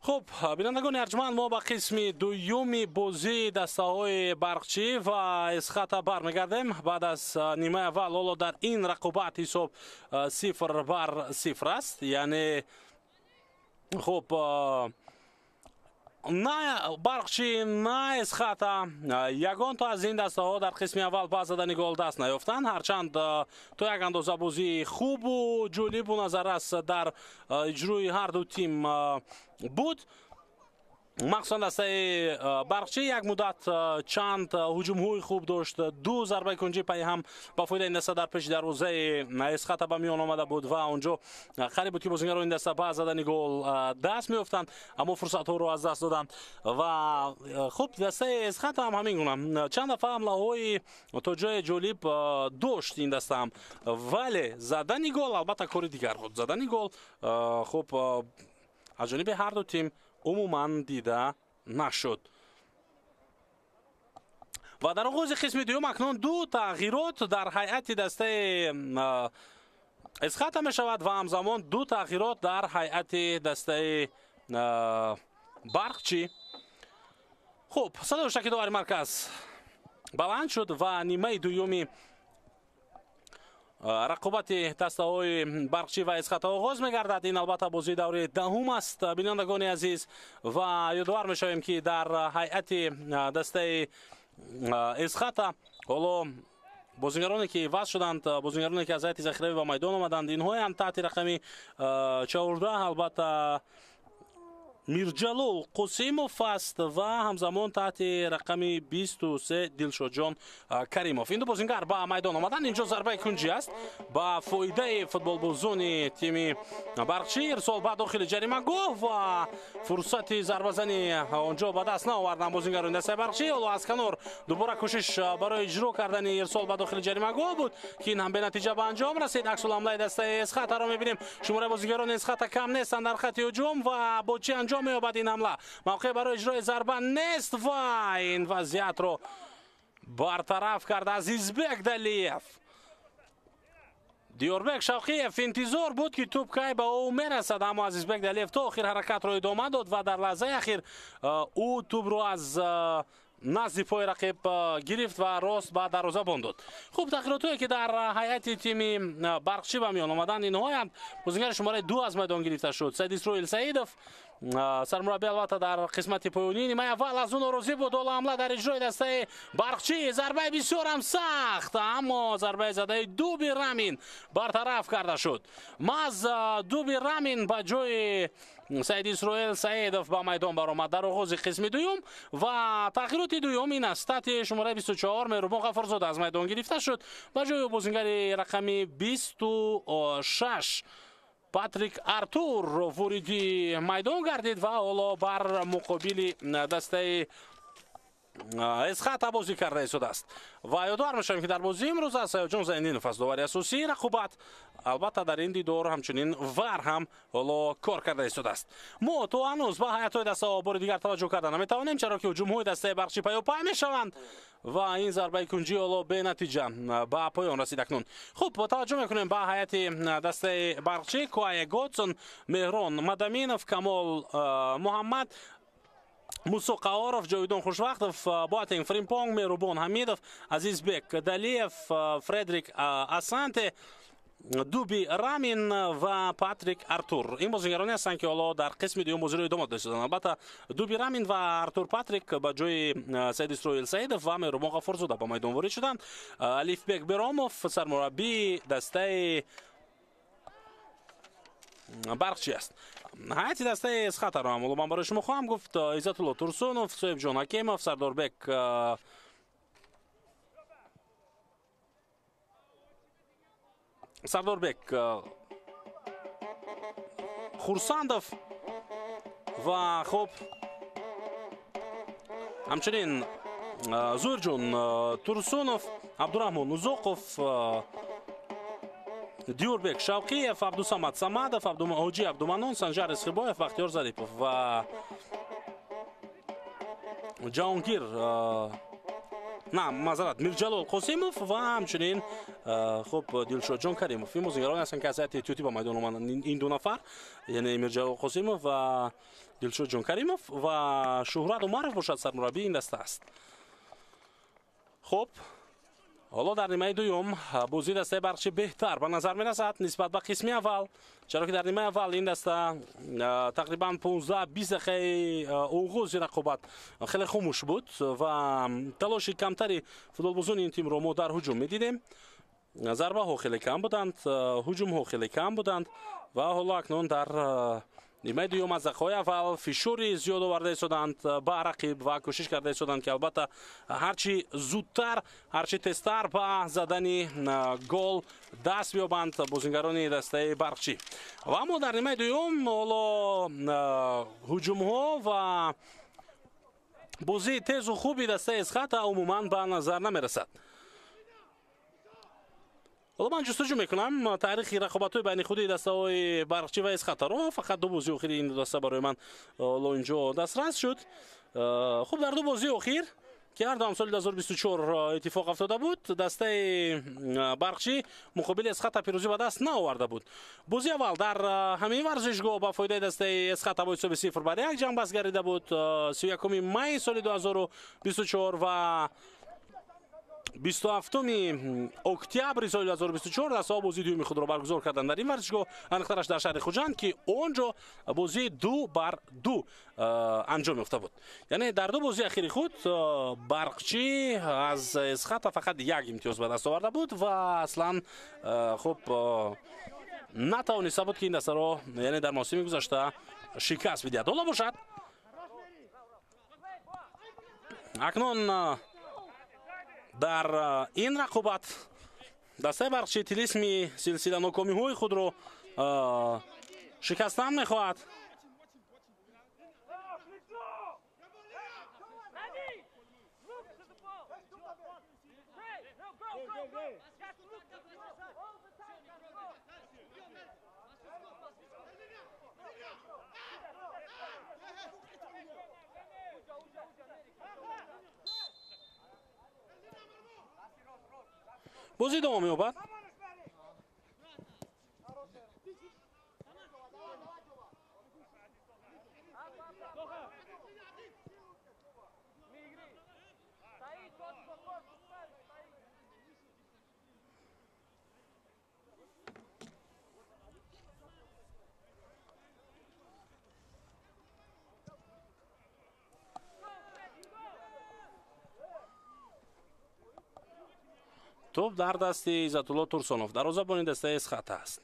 خب بینندگان ارجمند، ما به قسم دومی بازی دسته‌های برقچی و اسخات برمیگردیم. بعد از نیمه اول در این رقابت حساب 0-0 است. یعنی خب نه برقچی نه اسخات یگان تا از این دسته ها در قسم اول با زدن گل دست نیافتند. هرچند تو یک اندازه بازی خوب و جالب و نظر است در اجروی هر دو تیم بود. مخصوصا دسته برقچی یک مدت چند هجوم های خوب داشت، دو ضربه کنجی پای هم با فایده این دسته در پیش دروازه اسخات به میان آمده بود و اونجا خیلی بود که بازیکنان این دسته با زدن گل دست میافتند، اما فرصت ها رو از دست دادند. و خب دسته اسخات هم همین گونه چند دفعه حمله های تا جای جالب داشت این دسته هم، ولی زدن گل البته کار دیگر بود. زدن گل خب از جانب هر دو تیم عموما دیده نشد. و در آغاز قسم دوم اکنون دو تغییرات در هیئت دسته اسخات می شود و همزمان دو تغییرات در هیئت دسته برقچی. خب صدای شکی داور مرکز بلند شد و نیمه دومی رقابت دسته های برقچی و اسخات آغاز می‌گردد. این البته بازی دوره دهم است بینندگان عزیز و یادآور می‌شویم که در هیئت دسته اسخات حالا بازیگرانی که وصل شدند، بازیگرانی که از هیئت ذخیره و میدان آمدند، اینها هم تحت رقم 14 البته میرجلال قاسموف است و همزمان تحت رقم 23 دلشادجان کریموف. این دو بازیگر با میدان آمدن. اینجا ضربه کنجی است با فایده فوتبال بازون تیم برقچی. ارسال به داخل جریمه گاه و فرصت ضربه زنی اونجا به دست نآوردن بازیگران دسته برقچی. حالا از کنار دوباره کوشش برای اجرا کردن ارسال به داخل جریمه گاه بود که این هم به نتیجه به انجام رسید. عکس العمل دسته اسخات را می‌بینیم. شماره بازیگران اسخات کم نیستند در خط هجوم و با چه انجام می‌یابد این حمله. موقع برای اجرای ضربه نیست و این وضعیت رو برطرف کرد عزیزبک دلیف. دیوربک شوقیف انتظار بود که توپ کی به او میرسد، اما عزیزبک دلیف تا آخر حرکت رو ادامه داد و در لحظه اخیر او توپ رو از نزد پای رقیب گرفت و راست به دروازه بندد. خوب تغییراتی که در هیئت تیم برقچی به میان آمدند اینها هم بازیگر شماره 2 از میدان گرفته شد سید اسرائیل سعیدوف، سرمربی البته در قسمت پایانی نیمه اول از اون راضی بود. حالا حمله در اجرای دسته برقچی، ضربه بسیار هم سخت اما ضربه زده دوبی رامین برطرف کرده شد. ماز دوبی رامین با جای سید اسرائیل سعیدوف با میدان برآمد در آغاز قسم دوم و تغییرات دوم این است. تحت شماره 24 مهربان غفارزاده از میدان گرفته شد با جای بازیگر رقم 26 پاتریک آرتور وریدی میدان گردید و حالا بر مقابل دسته اسخات بازی کرده شده است. و یادآور میشم که در بازی امروز از جون زندین فصل داوری اساسی رقابت البته در این دیدار همچنین ور هم حالا کار کرده شده است. ما تو هنوز با هیئت دسته بار دیگر توجه کردن نمیتوانیم چرا که هجوم های دسته برقچی پای میشوند و این ضربه کنجی حالا به نتیجه به پایان رسید اکنون. خب با توجه میکنیم با هیئت دسته برقچی کوای گودسون، مهران مدامینوف، کمال محمد، موسی قوارف، جاویدان خوشوقتوف، بواتنگ فریمپونگ، مهربان حمیدوف، عزیزبک دلیف، فردریک اسانته، دوبی رامین و پاتریک آرتور. این بازیگرانی هستند که حالا در قسم دوم بازی رو ادامه دادند. البته دوبی رامین و آرتور پاتریک با جای سید اسرائیل سعیدوف و مهربان غفارزاده با میدان وارد شدند. الیفبک براموف سرمربی دسته برقچی است. هیئت دسته اسخات را هم من برای شما خواهم گفت. عزت الله ترسونوف، صاحب جان حکیموف، سرداربک خورساندوف و خب همچنین زورجون ترسونوف، عبدالرحمن نزوقوف، دیوربک شوقیف، عبدالصمد صمدوف، حاجی عبدالمنان، سنجر اسخبایف، بختیار ظریفوف و جهانگیر میرجلال قاسموف و همچنین خب دلشادجان کریمов این بازیگرانی هستند که از هیئت احتیاطی با میدان اومدن. این دو نفر یعنی میرجلال قاسمov و دلشادجان کریمов و شهرت عمرov باشد سرمربی این دسته است. خب حالا در نیمه دوم بازی دسته برقچی بهتر به نظر می رسد نسبت به قسم اول، چرا که در نیمه اول این دسته تقریبا 15-20 دقیقه آغاز رقابت خیلی خاموش بود و تلاش کمتری فوتبالبازان این تیم را ما در هجوم می دیدیم. ضربه ها خیلی کم بودند، هجوم ها خیلی کم بودند و حالا اکنون در نیمه دوم از دقیقه اول فشاری زیاد آورده شدند به رقیب و کوشش کرده شدند که البته هرچی زودتر هرچی تیزتر به زدن گل دست بیابند بازیگران دسته برقچی. و اما در نیمه دوم حالا هجوم ها و بازی تیز و خوبی دسته اسخات عموما به نظر نمی رسد. حالا من جستجو میکنم تاریخ رقابت‌های بین خودی دسته‌های برقچی و اسخات را. فقط دو بازی اخیر این دسته برای من حالا اینجا دسترس شد. خب در دو بازی اخیر که هر دو هم سال 2024 اتفاق افتاده بود دسته برقچی مقابل اسخات پیروزی به دست نآورده بود. بازی اول در همین ورزشگاه با فایده دسته اسخات با حساب 0-1 جنگ بست گردیده بود 31 می سال 2024 و 27 اکتبر سال 2024 دسته ها بازی دومی خود را برگزار کردند در این ورزشگاه انخرش در شهر خوجند که اونجا بازی 2-2 انجام یافته بود. یعنی در دو بازی اخیر خود برقچی از اسخات فقط یک امتیاز به دست آورده بود و اصلا خب نتوانسته بود که این دسته را یعنی در موسم گذشته شکست بدهد. حالا باشد اکنون در این رقابت دسته برقچی طلسم سلسله ناکامی های خود را شکستن میخواهد. بازی دوم می‌یابد. توپ در دست عزت‌الله ترسانوف دروازه‌بان دسته اسخات است.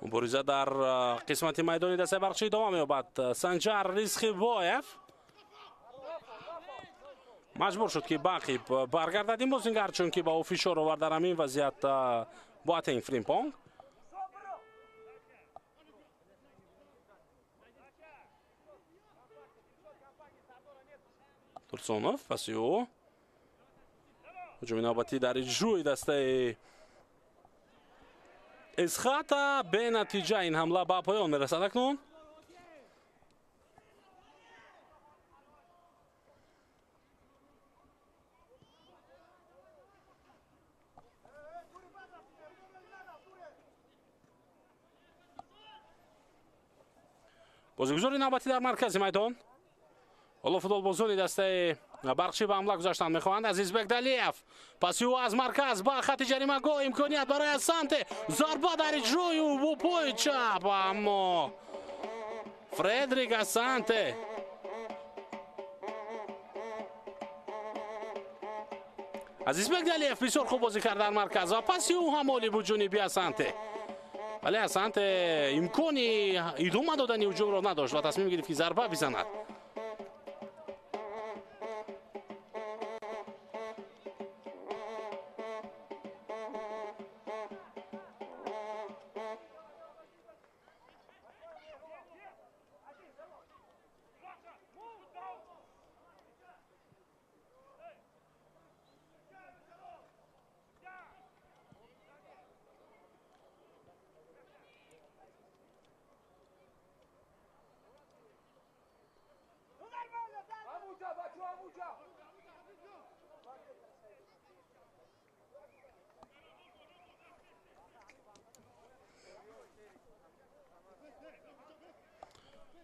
مبارزه در قسمت میدانی دسته برقچی ادامه می‌یابد. سنجر ریزخیباєв مجبور شد که باقی برگردد این بازیگر چون که با فشار آورد در همین وضعیت بواتنگ فریمپونگ. ترسانوف پسیو هجوم نوبتی در اجرای دسته اسخات به نتیجه این حمله به پایان میرسد. اکنون بازیگزاری نوبتی در مرکز میدان. حالا فوتبالبازان دسته برقچی به حمله گذاشتن میخواهند. عزیزبک دلیف پس او از مرکز با خط جریمه گاه امکانیت برای اسانته ضربه در اجرای او با پای چپ اما فردریک اسانته عزیزبک دلیف بسیار خوب بازی کرد در مرکز و پس او هم عالی بود جانبی اسانته ولی اسانته امکانی ادامه دادن هجوم را نداشت و تصمیم گرفت که ضربه بزند.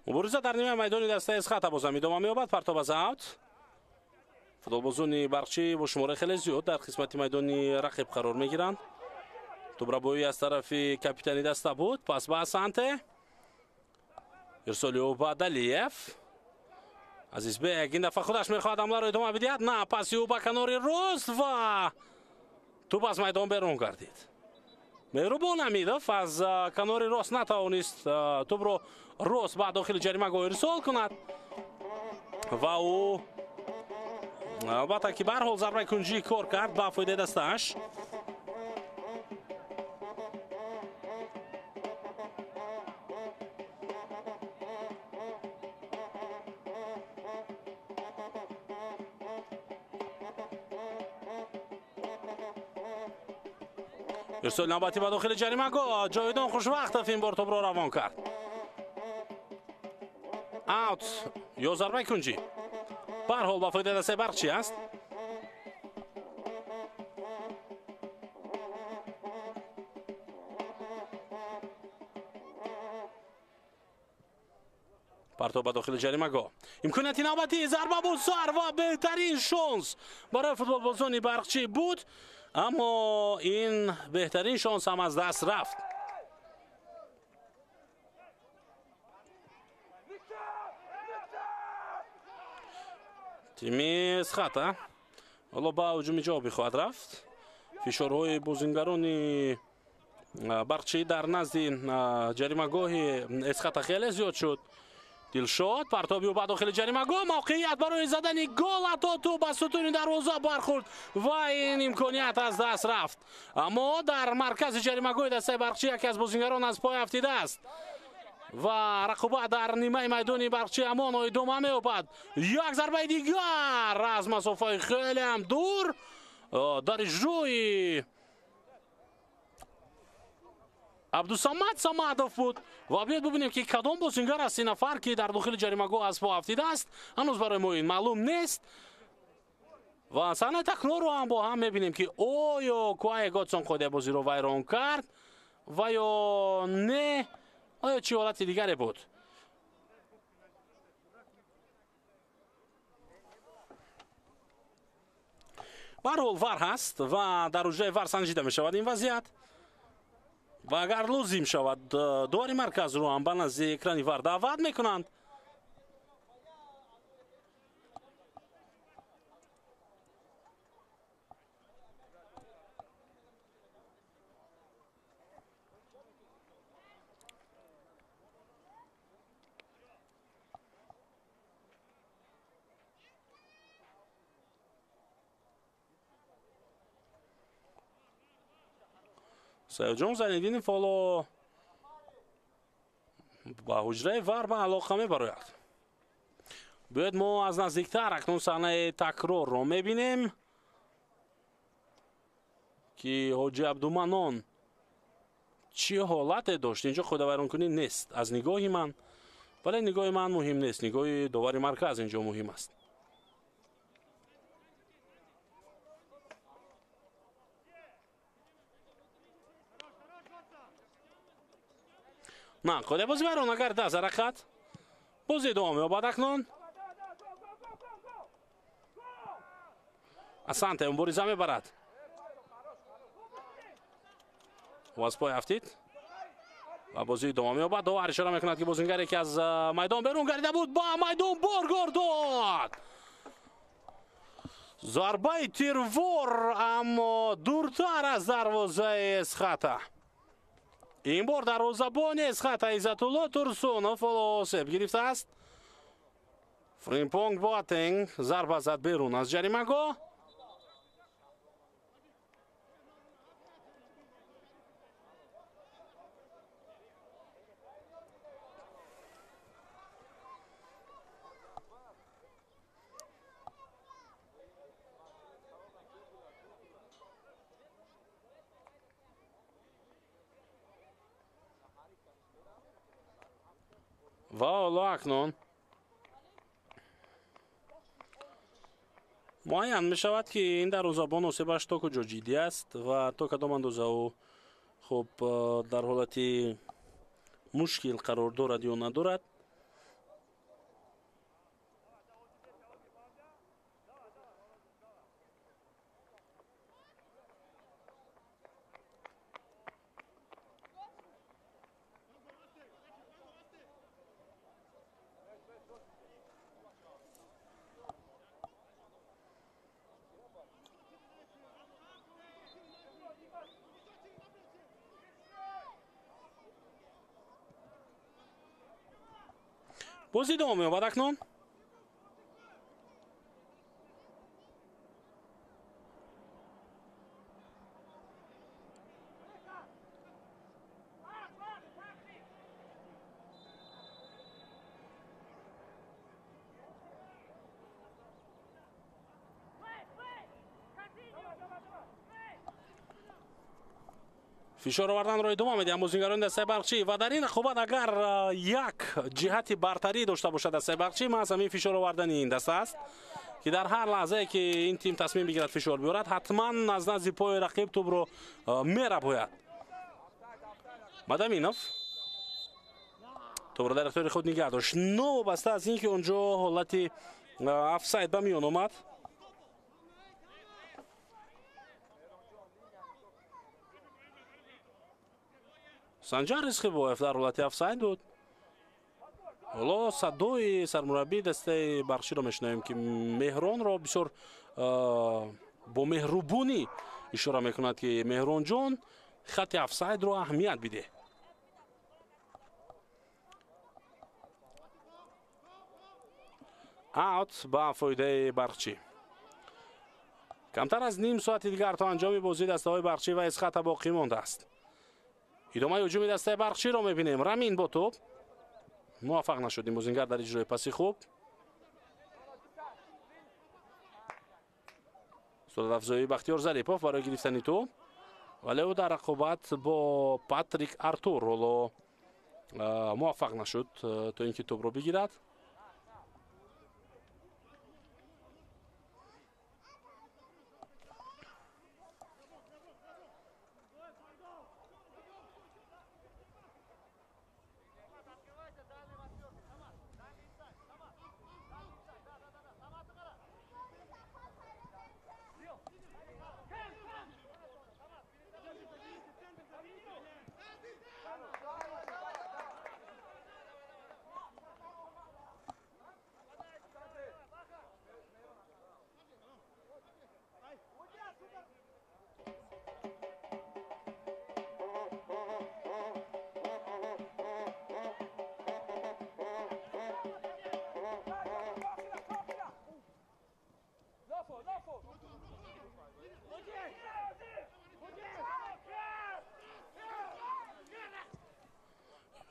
مبارزه در نیمه میدانی دسته اسخاتا باز هم ادامه می‌یابد. پرتاب از اوت. فوتبالبازان برقچی با شماره خیلی زیاد در قسمت میدانی رقیب قرار میگیرند. توبرابویی از طرف کاپیتانی دسته بود. پاس به اسانته. ارسالی به دلیف. عزیز بیگ این دفعه خودش میخواد حمله رو ادامه بدهد. نه، پاسی او به کنار راست و توپ از میدان بیرون گردید. مهربان حمیدوف از کنار راست نتوانست توپ رو راست به داخل جریمه گاه ارسال کند و او البته که به هر حال ضربه کنجی کار کرد به فایده دستش. ارسال نوبتی به داخل جریمه گاه. جاویدان خوشوقتوف این بار توپ را روان کرد. اوت یا ضربه کنجی به هر حال به فایده دسته برقچی است. پرتاب به داخل جریمه گاه. امکانیت نوبتی ضربه بود سر و بهترین شانس برای فوتبال بازان برقچی بود، اما این بهترین شانس هم از دست رفت. تیمی اسخاتا حالا با هجوم جوابی خواهد رفت. فشارهای بازیگران برقچی در نزد جریمه گاه اسخاتا خیلی زیاد شد. دلشاد پرتابی و به داخل جریمه گاه. موقعیت برای زدن گل اتا تو به ستون دروازه برخورد و این امکانیت از دست رفت، اما در مرکز جریمه گاه دسته برقچی یکی از بازیگران از پای افتیده است و رقابت در نیمه میدانی برقچی همان ادامه می‌یابد. یک ضربه دیگر از مسافت خیلی هم دور در اجرای عبدالصمد صمدوف بود و بیاید ببینیم که کدام بازیگر از 3 نفر که در داخل جریمه گاه از پا افتیده است هنوز برای ما این معلوم نیست و صحنه تکرار رو هم با هم می‌بینیم که آیا کوای گاتسون خود بازی رو ویران کرد و یا نه، آیا چه حالت دیگری بود. به هر حال ور هست و در اوجه ور سنجیده می شود این وضعیت و اگر لازم شود دوری مرکز رو هم به نزد اکرانی ور دعوت میکنند. سیاجان زنیدین فالو با حجره ور به علاقه می براید. باید ما از نزدیکتر اکنون صحنه تکرار رو میبینیم که حاجی عبدالمنان چه حالت داشت. اینجا خود ویران کنی نیست از نگاه من، ولی نگاه من مهم نیست، نگاه داور مرکز اینجا مهم است. نه خود بازی بران نکرده از حرکت بازی ادامه می‌یابد اکنون. اسانته مبارزه میبرد و از پای افتید و بازی ادامه می‌یابد. داور اشاره میکند که بازیگر که از میدان بیرون گردیده بود با میدان برگردد. ضربه تیرور اما دورتر از دروازه اسخاتا. این بار دروازه‌بان اسخاتا عزت‌الله ترسونوف آسیب گرفته است. فریمپونگ باتنگ ضربه زد بیرون از جریمه گاه. و حالا اکنون معین می شود که این دروازه‌بان نصیبش تا کجا جدی است و تا کدام اندازه او خب در حالت مشکل قرار دارد یا ندارد. بازی دوم می‌آمد اکنون. فشار آوردن روی دوم میدیم بازیگران دسته برقچی و در این رقابت اگر یک جهتی برتری داشته باشد دسته برقچی ما از همین فشار آوردن این دسته است که در هر لحظه که این تیم تصمیم بگیرد فشار بیارد حتما از نزد پای رقیب توپ رو میره باید. مدامینوف توپ رو در اختیار خود نگه داشت. نو بسته از اینکه اونجا حالت افساید به میان اومد. سنجر رزقی باید در حالت افساید بود. حالا صدای سرمربی دسته برقچی رو میشنویم که مهران را بسیار با مهربونی اشاره میکند که مهران جان خط افساید رو اهمیت بده. اوت با فایده برقچی. کمتر از نیم ساعت دیگر تا انجام بازی دسته های برقچی و اسخط باقی مانده است. ادامه هجوم دسته برقچی رو میبینیم. رامین با توپ موفق نشدیم بازیگر در اجرای پاسی خوب. سرعت افزایی بختیار ظریفوف برای گرفتن توپ ولی او در رقابت با پاتریک آرتور حالا موفق نشد تا اینکه توپ رو بگیرد.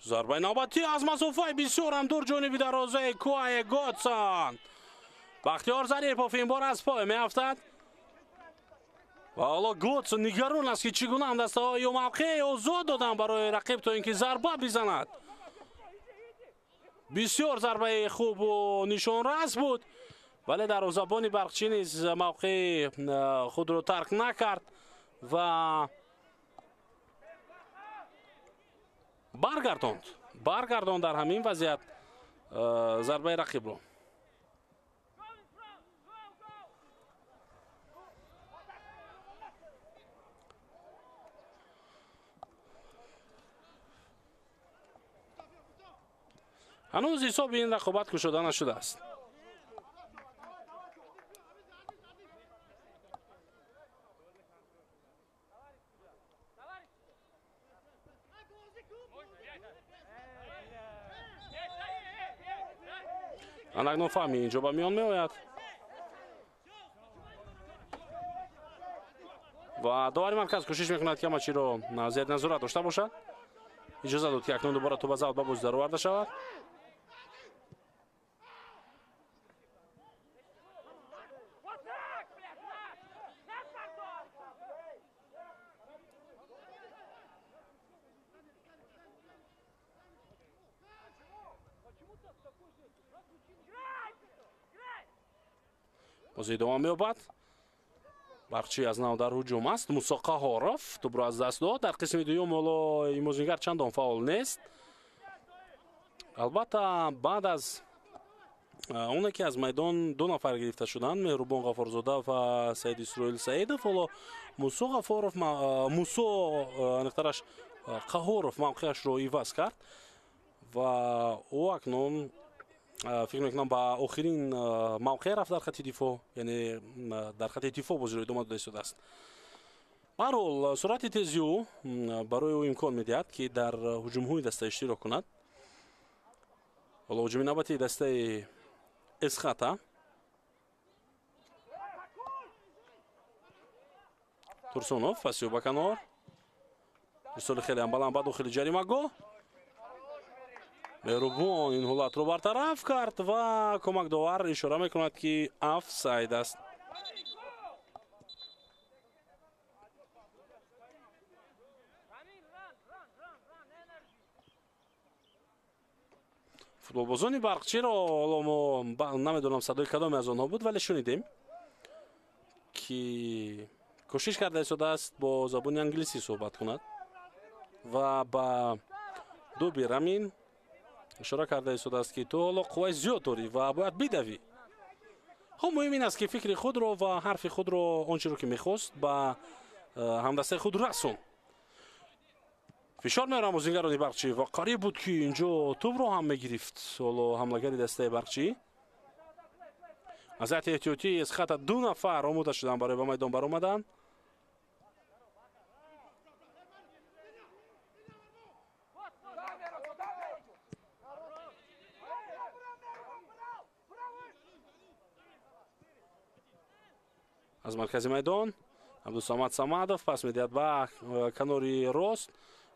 ضربه نوبتی از مسافه بسیار هم دور جانبی دروازه کوه گوتسان. بختیار ظریفوف این بار از پای میافتد و حالا گوتسان نگران است که چگونه هم دسته های موقع آزاد دادن برای رقیب تا اینکه ضربه بزند. بسیار ضربه خوب و نشان رس بود ولی دروازه‌بان برقچی نیز موقع خود رو ترک نکرد و برگرداند در همین وضعیت ضربه رقیب رو. هنوز حساب این رقابت گشوده نشده است. اکنون فهمی اینجا با میان می آید و داوری مرکز کوشش میکند که مچی رو زیاد نظارت داشته باشد. اجازه داد که اکنون دوباره توپ از اوت به بازی در آورده شود. بازی دوام می‌یابد. برقچی از نو در هجوم است. موسی قهارов توپ را از دست داد. در قسم دوم حالا این بازیگر چندان فعال نیست. البته بعد از اون که از میدان دو نفر گرفته شدند مهربان غفارزاده و سعید اسرائیل سعیدов حالا موسی قهارов موقعش رو عوض کرد و او اکنون فکر میکنم با آخرین موقع رفت در خط دفاع، یعنی در خط دفاع بازی رو ادامه داده شده است. به هر حال سرعت تیزی او برای او امکان میدهد که در هجوم های دسته اشتراک کند حالا هجومی نوبتی دسته اسخاتا. تورسونوف پاسیو با کنار. ارسال خیلی هم بلند با داخل جریمه گو. مهربون این حالت رو برطرف کرد و کمک داور اشاره میکند که آفساید است. فوتبالبازان برقچی را ما نمیدونم صدای کدام از آنها بود ولی شنیدیم که کوشش کرده شده است با زبان انگلیسی صحبت کند و با دو بیرامین اشاره کرده شده است که تو حالا قوی زیاد داری و باید بدوی. خب مهم این است که فکر خود رو و حرف خود رو آنچه رو که میخواست با همدسته خود رسون. فشار میارم بازیگران برقچی و قریب بود که اینجا توپ رو هم میگرفت حالا حملهگری دسته برقچی. از احتیاطی از خط دو نفر آماده شدن برای به میدان برآمدن. از مرکز میدان عبدالصمد صمدов پس میدهد به کناری راست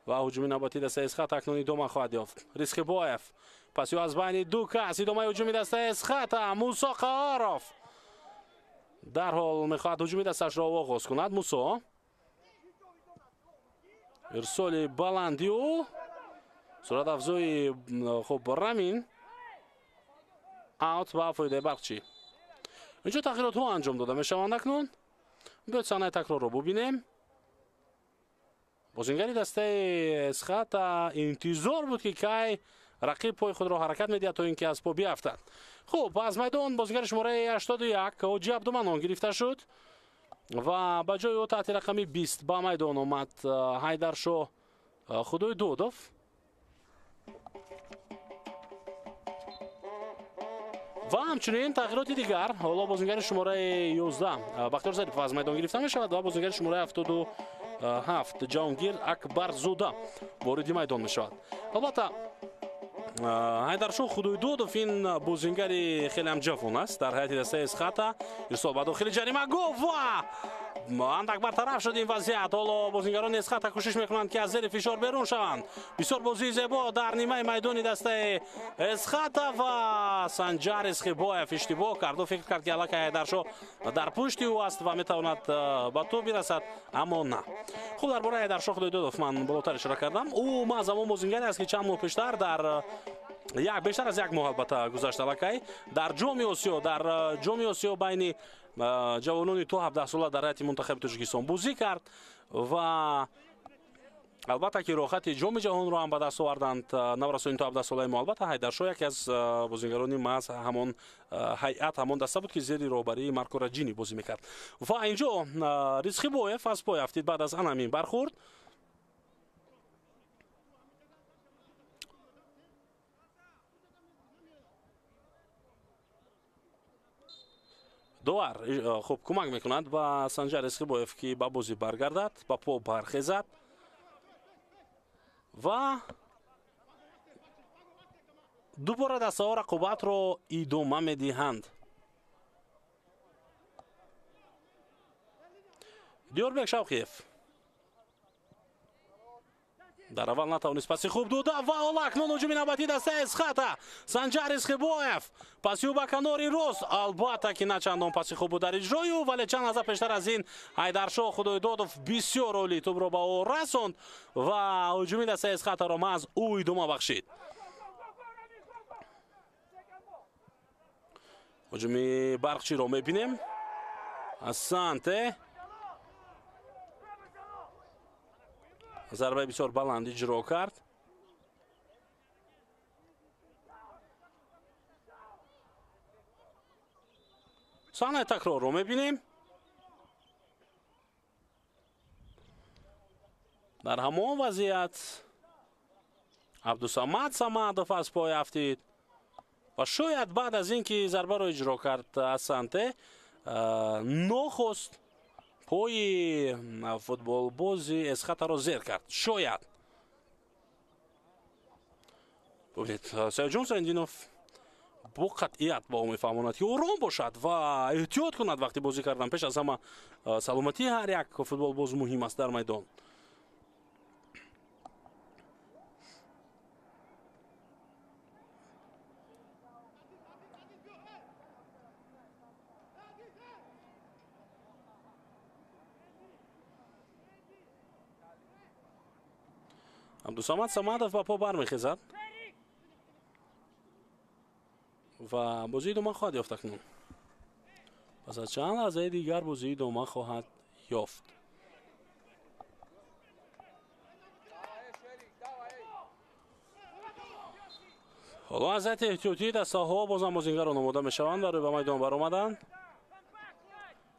و هجومی نوبتی دسته اسخات اکنون ادامه خواهد یافت. ریسخیبویف پس از بین دو کس ادامه هجومی دسته اسخات. موسی قهاروف در حال میخواهد هجومی دستش را آغاز کند. موسی ارسال بلندی و سرعت افزای خب رامین اوت و فایده برقچی. اینجا تغییرات ها انجام داده میشوند. اکنون بیاید صحنه تکرار رو ببینیم. بازیگری دسته اسخات انتظار بود که کی رقیب پای خود را حرکت میدهد تا اینکه از پا بیفتد. خب از میدان بازیگر شماره 81 اوجی عبدالمنان گرفته شد و به جای او تحت رقمی 20 به میدان آمد حیدرشاه خدای دودوف. و همچنین تغییرات دیگر حالا بازیگر شماره 11 بختیار ظریف از میدان گرفته می شود و بازیگر شماره 77 جهانگیر اکبر زوده وارد میدان می شود. البته حیدرشاه خدای دودوف این بازیگر خیلی هم جوان است در حیات دسته اسخات. ارسال به داخل جریمه گو و اندک برطرف شد این وضعیت. حالا بازیگران اسخات کوشش میکنند که از زیر فشار بیرون شوند. بسیار بازی زیبا در نیمه میدانی دسته اسخات و سنجر ریسخیبویف اشتباه کرد و فکر کرد که الک حیدرشاه در پشت او است و میتواند به تو برسد اما نه. خب درباره حیدرشاه خدای دودوف من بالاتر اشاره کردم. او ما زمان بازیگری است که چند ماه پیشتر در بیشتر از یک ماه البته گذشته الکی در جام آسیا بین جوانان تو 17 ساله در هیئت منتخب تاجیکستان بازی کرد و البته که راحت جام جهان رو هم به دست آوردند نورسانی تا 17 ساله. ما البته حیدرشاه یکی از بازیگران محض همان هیئت همان دسته بود که زیر راهبری مارکو راجینی بازی میکرد و اینجا ریسخیبویف از پای افتید بعد از همین برخورد. داور خوب کمک میکند و سنجر ریسخیبویف که به بازی برگردد با پا برخیزد و دوباره دسته ها رقابت رو ادامه میدهند. دیوربک شوقیف در اول نتوانست پاسی خوب داده و اکنون هجوم نوبتی دسته اسخات. سنجر ریسخیبویف پاسی به کناری راست البته که نه چندان پاسی خوب بود در اجرای او ولی چند لحظه پیشتر از این حیدرشاه خدای دودوف بسیار عالی توپ رو به او رساند و هجوم دسته اسخات را از او ادامه بخشید. هجوم برقچی رو میبینیم از سانته ضربه بسیار بلند اجرا کرد. صحنه تکرار رو میبینیم. در همان وضعیت عبدالصمد صمدов از پای افتید و شاید بعد از اینکه ضربه رو اجرا کرد از سانته نخست پای فوتبال بازی اسخات را زیر کرد. شاید ببینید سیاجون زندینوف با قطعیت با او میفهماند که آرام باشد و احتیاط کند وقتی بازی کردن. پیش از همه سلامتی هر یک فوتبال باز مهم است در میدان. عبدالصمد صمدов با پا برمیخیزد و بازی دوم خواهد یافت اکنون. پس از چند لحظه دیگر بازی دوم خواهد یافت. حالا از احتیاطی دسته ها بازم بازیگر را نموده میشوند برای به میدان برآمدن.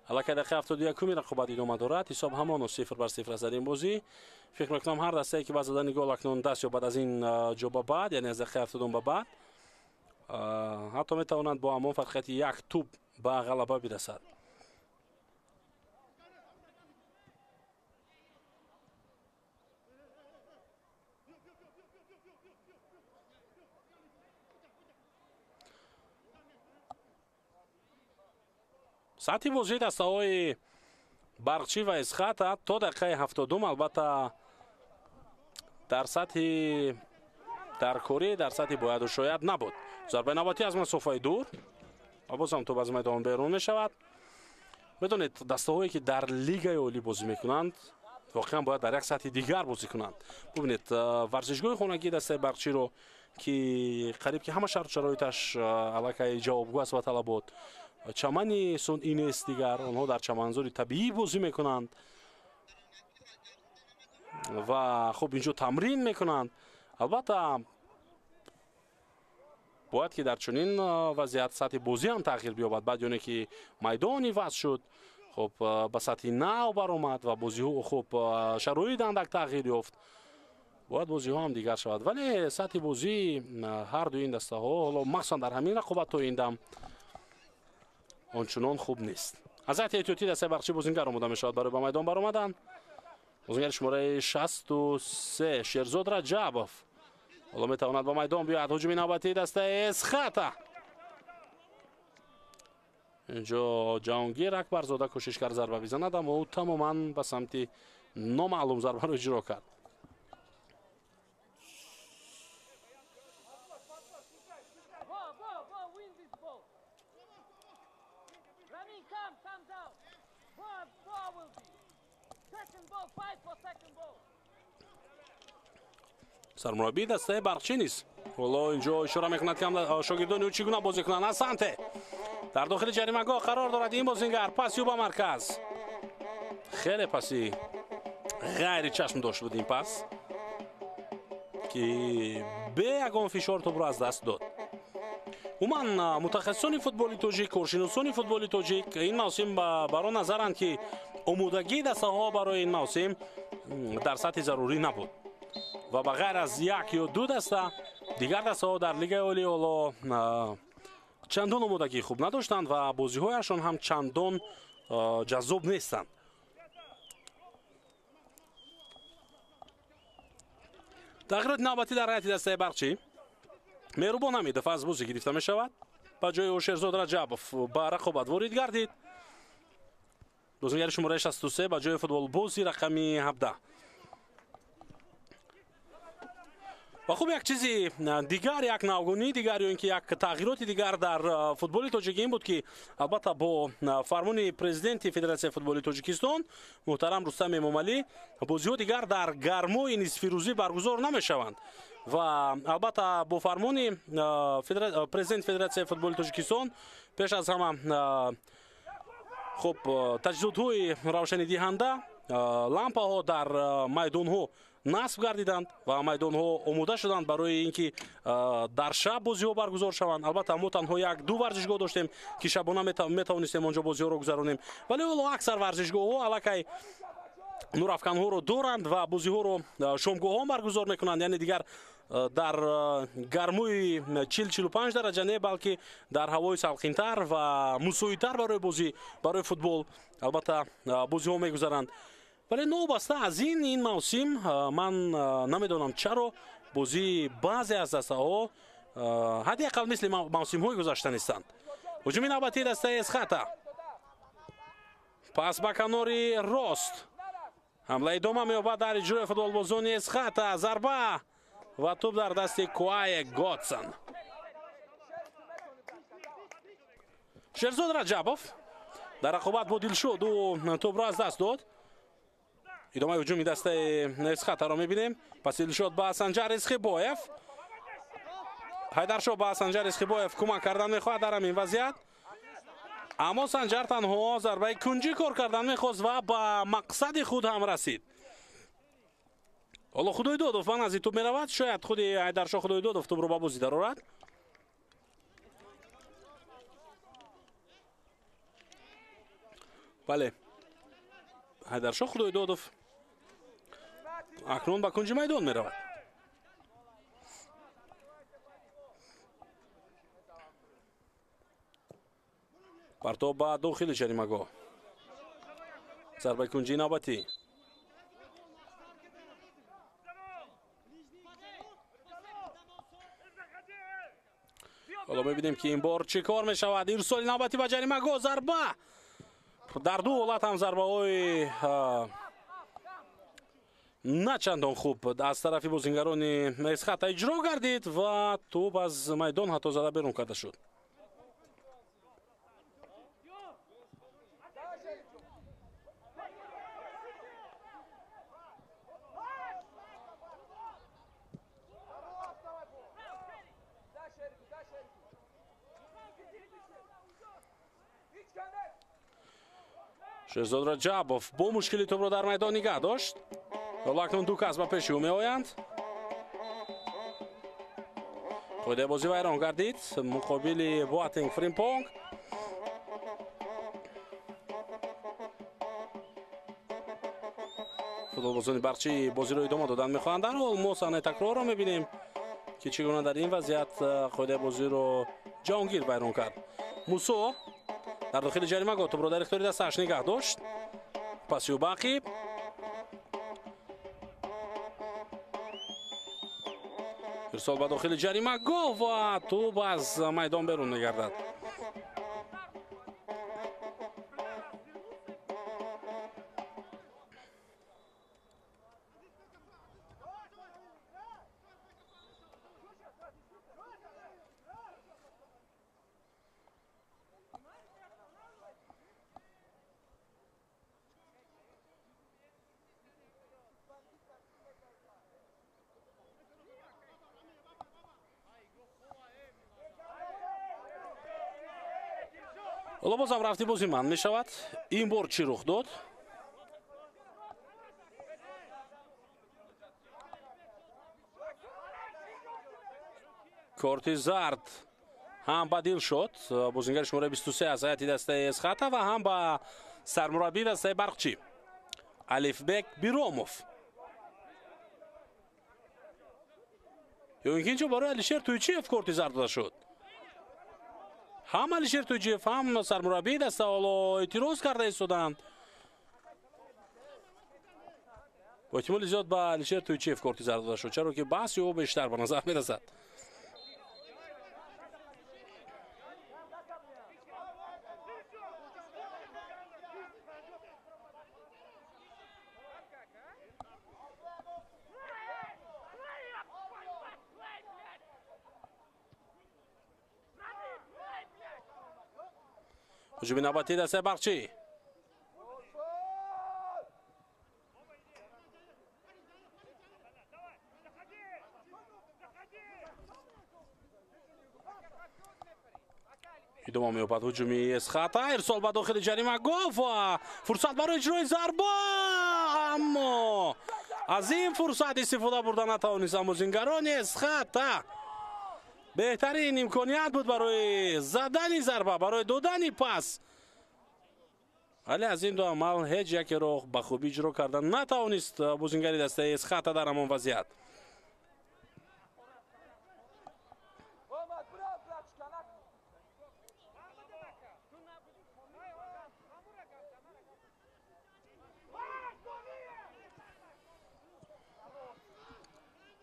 الکی دقیقه 71 رقابت ادامه دارد. حساب همان 0-0 است در این بازی. فکر میکنم هر دسته که با زدن گل اکنون دست یابد از این جا به بعد، یعنی از دقیقه 72 به بعد، حتی میتوانند با همان فرقیت یک توپ به غلبه برسد. سطح بازی دسته های برقچی و اسخط تا دقیقه 72 البته در سطح درکاری در سطح باید و شاید نبود. ضربه نباتی از مسافه دور و باز هم توپ از میدان بیرون می شود. بدونید دسته هایی که در لیگ عالی بازی میکنند واقعا باید در یک سطح دیگر بازی کنند. ببینید ورزشگاه خانگی دسته برقچی رو که قریب که همه شرط شرایطش الکی جوابگو است و طلبات، چمنی صنعی نیست دیگر، آنها در چمنزاری طبیعی بازی میکنند و خب اینجا تمرین میکنند. البته باید که در چنین وضعیت سطح بازی هم تغییر بیابد. بعد یعنی که میدانی وضع شد، خب به سطح نو برآمد و بازی ها خب شرایط اندک تغییر یافت، باید بازی ها هم دیگر شود. ولی سطح بازی هر دو این دسته ها حالا مخصوصا در همین رقابت تا این دم آنچنان خوب نیست. از احتیاطی دسته برقچی بازیگر آماده می شود برای به میدان برآمدن. بازیگر شماره 63 شیرزاد رجبوف حالا می تواند به میدان بیاید. هجوم نوبتی دسته اسخط. اینجا جهانگیر اکبرزاده کوشش کرد ضربه بزند اما او تماما به سمت نامعلوم ضربه را اجرا کرد. سرمربی دسته برقچی نیست. حالا اینجا اشاره میکند که شاگردان او چگونه بازی کنند. اسانته در داخل جریمه‌گاه قرار دارد این بازیگر. پاسی به مرکز، خیلی پاسی غیر چشم داشت بود این پاس که به یگان فشار توپ را از دست داد. عموما متخصصان فوتبال تاجیک، کارشناسان فوتبال تاجیک این موسم برای نظرند که آمادگی دسته ها برای این موسم در سطح ضروری نبود و بغیر از یک یا دو دسته دیگر دسته ها در لیگ عالی حالا چندان آمادگی خوب نداشتند و بازی هایشان هم چندان جذاب نیستند. تغییرات نوبتی در هیئت دسته برقچی. مهربان حمید دفعه از بازی گرفته می شود. با جای شیرزاد رجبوف به رقابت وارد گردید. بازیگر شماره 63 با جای فوتبال بازی رقمی 17. و خب یک چیزی دیگر، یک نوگونی دیگر یا اینکه یک تغییرات دیگر در فوتبال تاجیکی این بود که البته با فرمان پرزیدنت فدراسیون فوتبال تاجیکستان محترم رستم امامعلی بازی‌ها دیگر در گرمای نصف روزی برگزار نمی‌شوند و البته با فرمان پرزیدنت فدراسیون فوتبال تاجیکستان پیش از همه خب تجهیزات‌های روشنی دهنده، لامپ‌ها در میدان‌ها نصب گردیدند و میدان ها آماده شدند برای اینکه در شب بازی ها برگزار شوند. البته ما تنها یک دو ورزشگاه داشتیم که شبانه میتوانستیم اونجا بازی ها رو گذرانیم، ولی حالا اکثر ورزشگاه ها الکی نورافکن ها رو دارند و بازی ها رو شامگاه ها برگزار میکنند، یعنی دیگر در گرمای 40-45 درجه نه بلکه در هوای سالخین‌تر و مساعدتر برای بازی، برای فوتبال البته بازی ها میگذارند. ولی نوبسته از این موسم من نمیدونم چرا بازی بعضی از دسته‌ها حداقل مثل موسم‌های گذشته نیستند. هجوم نوبتی دسته اسخاتا. پاس به کناری راست. حمله ادامه می‌یابد در اجرای فوتبالبازان اسخاتا. ضربه و توپ در دست کوای گاتسن. شهرزاد رجبوف در رقابت با دلشاد و توپ را از دست داد. ادامه هجومی دسته اسخاتا را می‌بینیم. پس دلشاد با سنجر اسخیباєв. حیدرشاه با سنجر اسخیباєв کمک کردن می‌خواهد در این وضعیت. اما سنجر تنها ضربه کنجی کار کردن می‌خواست و با مقصد خود هم رسید. حالا خدایدادوف من از این توپ می‌رود. شاید خود حیدرشاه خدایدادوف توپ رو با بازی درآورد. بله حیدرشاه خدایدادوف اکنون به کنج میدان می‌رود. پرتاب به داخل جریمه‌گاه. ضربه کنجی نوبتی. حالا ببینیم که این بار چه کار می‌شود. ارسال نوبتی به جریمه‌گاه. ضربه در دو حالت هم ضربه‌های نه چندان خوب از طرف بازیگران اسخاتا اجرا گردید و توپ از میدان حتی زده بیرون کرده شد. شهرزاد رجبوف با مشکلی توپ را در میدان نگه داشت. حالا اکنون دو کس به پیش او میآیند. قاعده بازی ویران گردید مقابل بواتینگ فریمپونگ. فوتبالبازان برچی بازی را ادامه دادن میخواهند. در حال ما صحنه تکرار را میبینیم که چگونه در این وضعیت قاعده بازی رو جهانگیر ویران کرد. موسو در داخل جریمه‌گاه توپ را در اختیار دستش نگه داشت. پاسیو باقی ارسال به داخل جریمه‌گاه و توپ از میدان بیرون می‌گردد. حالا بازم رفتی بازی من می شود. این بار چی رخ داد؟ کارت زرد هم به دلشاد بازیگر شماره 23 از هیئت دسته اسخاتا و هم به سرمربی دسته برقچی الفبک بیراموف. یا اینکه برای علیشیر تویچیف کارت زرد داده شد. هم علیشیر تویچیف هم سرمربی دسته حالا اعتراض کرده ایستادند. با احتمال زیاد به علیشیر تویچیف کارت زرد داده شد، چرا که بحث او بیشتر به نظر میرسد. هجوم نوبتی دسته برقچی. ادامه می‌یابد هجومی اسخاتا. ارسال به داخل جریمه‌گاه و فرصت برای اجرای ضربه، اما از این فرصت استفاده بردن نتوانستند بازیگران اسخاتا. بهترین امکانیت بود برای زدن ضربه، برای دادن پاس، ولی از این دو عمل هیچ یک را به خوبی اجرا کردن نتوانست بازیگر دسته اسخاتا در همان وضعیت.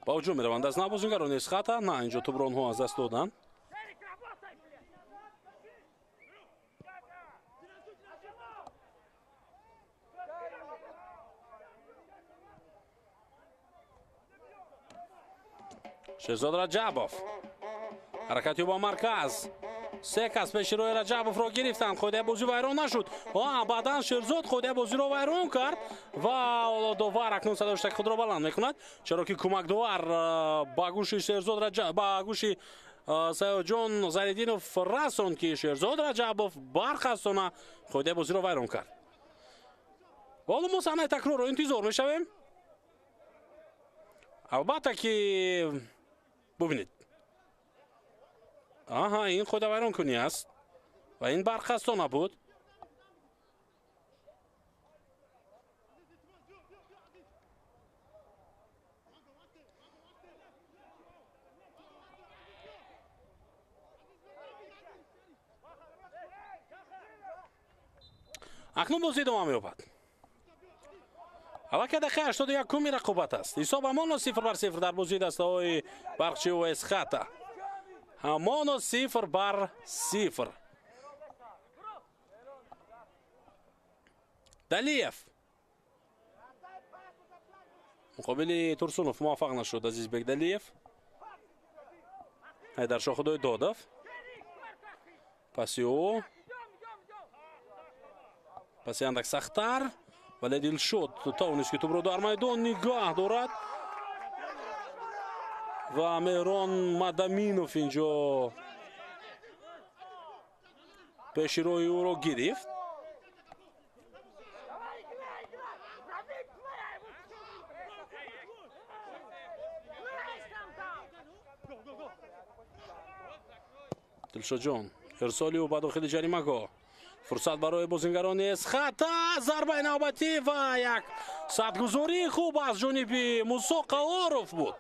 ба ҳуҷум мераванд аз нав бозингарони Эсхата. На, инҷо тӯбро онҳо аз даст доданд. Шеҳзод Раҷабов ҳаракати ба марказ. се кас пеши рӯи Раҷабовро гирифтанд. қоидаи бозӣ вайрон нашуд. Баъдан Шерзод қоидаи бозиро вайрон кард ва довар акнун садоштаки худро баланд мекунад, чаро ки кӯмакдовар ба гӯши Шерзод ба гӯши Саёҷон Зайниддинов расон ки Шерзод Раҷабов барқасона қоидаи бозиро вайрон кард. ҳоло мо саҳнаи такрорро интизор мешавем. албатта ки бубинед, ин қоида вайронкунӣ аст ва ин барқастона буд. акнун бозӣ идома меёбад. аллакай дақиқаи 81 рақобат аст. ҳисоб ҳамон 0-0 дар бозии дастаҳои Барқчиёву Эсхата. ҳамон 0-0. Далиев муқобили Турсунов муваффақ нашуд. Азизбек Далиев, Ҳайдаршоҳ Худоидодов, паси ӯ паси андак сахттар, вале Дилшод тавонист ки тӯбро дар майдон нигаҳ дорад ва Меҳрон Мадаминов инҷо пеши рӯи ӯро гирифт. Дилшодҷон ирсоли ӯ ба дохили ҷаримагоҳ. фурсат барои бозингарони Эсхата. Зарбаи навбатӣ ва як садгузории хуб аз ҷониби Мусо Қаоров буд.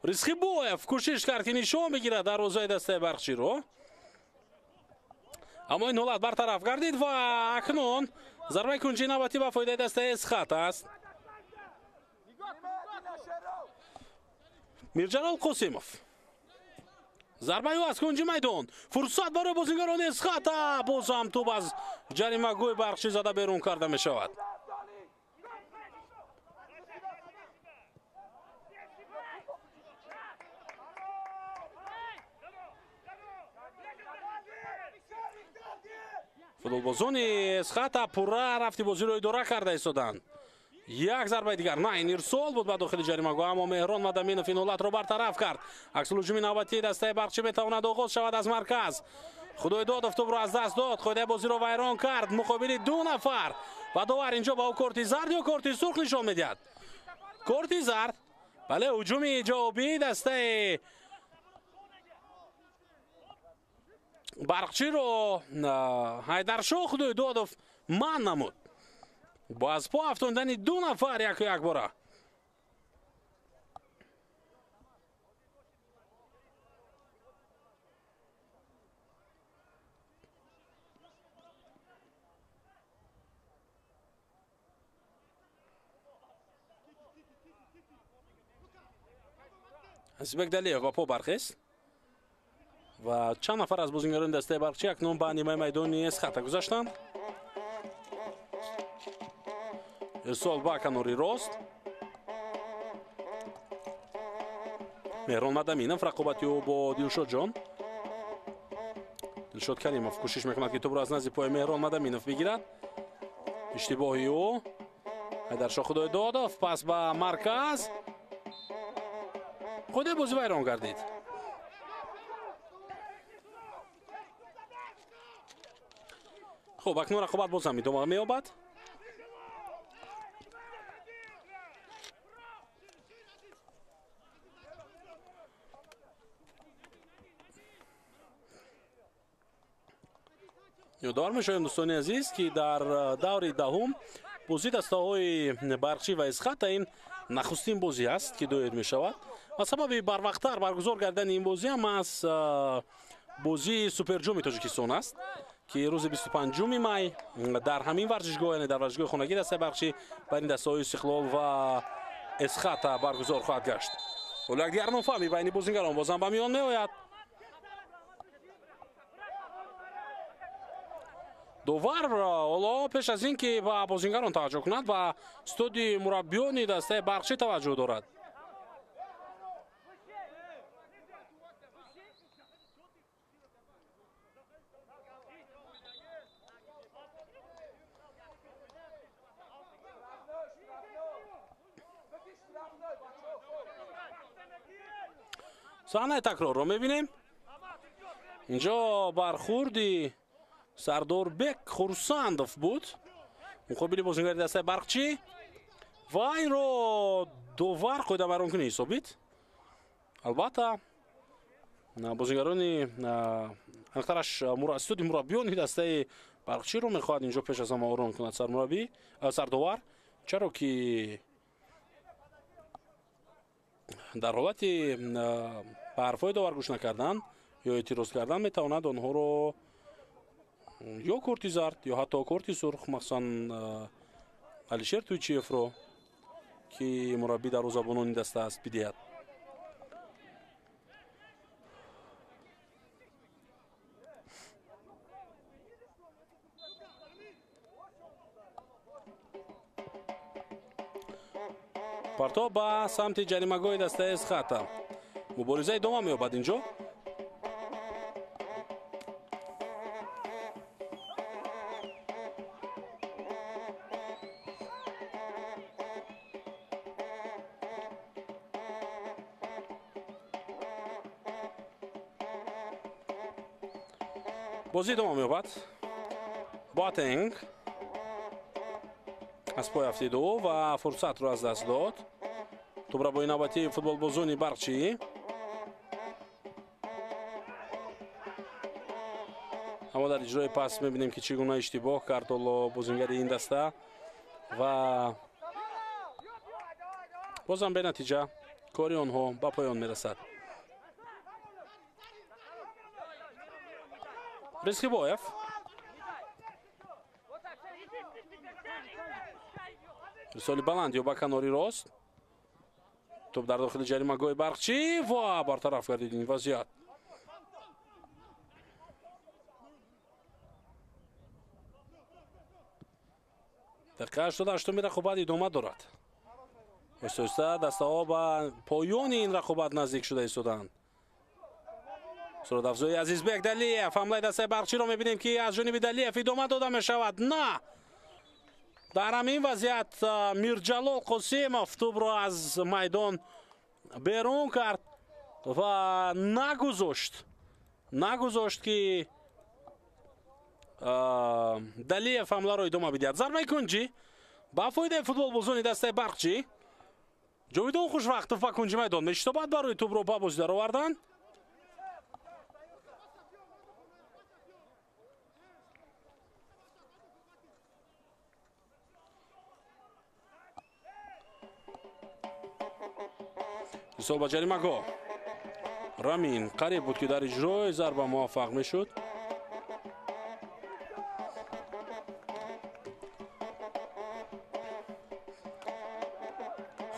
Рисхибоев кӯшиш кард ки нишон бигирад дарвозаи дастаи Барқчиро, аммо ин ҳолат бартараф гардид ва акнун зарбаи кунҷии навбатӣ ба фоидаи дастаи Эсхата аст. Мирҷалол Қосимов, зарбаи ӯ аз кунҷи майдон. Фурсат барои бозингарони Эсхата. боз ҳам тӯб аз ҷаримагӯҳи Барқчӣ зада берун карда мешавад. футболбозони Эсхата пурра рафти бозиро идора карда истоданд. як зарбаи дигар, на, ин ирсол буд ба дохили ҷаримагоҳ, аммо Меҳрон Мадаминов ин ҳолатро бартараф кард. аксулҳуҷуми навбатии дастаи Барқчӣ метавонад оғоз шавад аз марказ. Худоидодов тӯбро аз даст дод, қоидаи бозиро вайрон кард. муқобили ду нафар ва довар инҷо ба ӯ корти зард ё корти сурх нишон медиҳад. корти зард. бале, ҳуҷуми иҷобии дастаи Барқчиро Ҳайдаршоҳ Худоидодов манъ намуд. با از پا افتاندن دو نفر یک باره. Азизбек Далиев با پا برخیست و چند نفر از بازیکنان دسته برقچی اکنون به نیمه میدانی Эсхата گذاشتند. ارسال با کناری راست. Меҳрон Мадаминов рақобати ӯ бо Дилшодҷон. Дилшод Каримов кӯшиш мекунад ки тӯбро аз назди пои Меҳрон Мадаминов бигирад. иштибоҳи ӯ. Ҳайдаршоҳ Худоидодов пас ба марказ. қоидаи бозӣ вайрон гардид. хуб, акнун рақобат боз ҳам идома меёбад. ёдовар мешавем дӯстони азиз ки дар даври даҳум бозии дастаҳои Барқчӣ ва Эсхата ин нахустин бозӣ аст ки доед мешавад ва сабаби барвақттар баргузор гардидани ин бозӣ ҳам аз бозии суперҷоми Тоҷикистон аст که روز 25 می در همین ورزشگاه، یعنی در ورزشگاه خانگی دسته برخچی بین دسته‌های استقلال و اسخاتا برگزار خواهد گشت. ولی دیگر نفهمی بین بازیگران بازم به میان میآید. دوور حالا پیش از این که به بازیگران توجه کند و استودی مربیان دسته برخچی توجه دارد. صحنه تکرار رو میبینیم. اینجا برخوردی سرداربک خورسندوف بود، مقابل بازیگر دسته برقچی و این رو دوور قیده برون کنی حسابید. البته بازیگرانی اخترش استودی مربیانی دسته برقچی رو میخواد اینجا پیش از همه آرون کند سردوار، چرا که در حالت به حرفای داور گوش نکردن یا اعتراض کردن میتواند آنها رو یا کورتی زرد یا حتی کورتی سرخ، مخصوصا علیشیر تویچیف رو که مربی در روزابونون دسته است بدهد. پرتاب به سمت جریمه‌گاه دسته اسخاتا. مبارزه ادامه می‌یابد اینجا. بازی ادامه می‌یابد. باتنگ از پای افتید و فرصت رو از دست داد. توپ را با اینابتی فوتبال بازونی برقچی. اما در اجرای پاس می‌بینیم که چگونه اشتباه کرد بازیگر این دسته و بازم به نتیجه کاری آنها به پایان میرسد. رزقیباєв رسالی بلند یا با کناری راست، توپ در داخل جریمه‌گاه برقچی و برطرف گردید این وضعیت. دقیقه 88 رقابت ادامه دارد. آهسته دسته ها به پایان این رقابت نزدیک شده ایستادند. سرعت افزایی عزیزبک دلیف، حمله دسته برقچی رو میبینیم که از جانب دلیف ادامه داده میشود. نه، در همین وضعیت میرجلال قاسمов توپ را از میدان بیرون کرد و نگذاشت که دلیف حمله را ادامه بدهد. ضربه کنجی با فایده فوتبال بازونی دسته برقچی. جاویدان خوشوقت توپ کنجی میدان میشتابد برای توپ را به بازی در آوردن. رسال با جریمه‌گاه رامین قریب بود که در اجرای ضربه موفق میشد.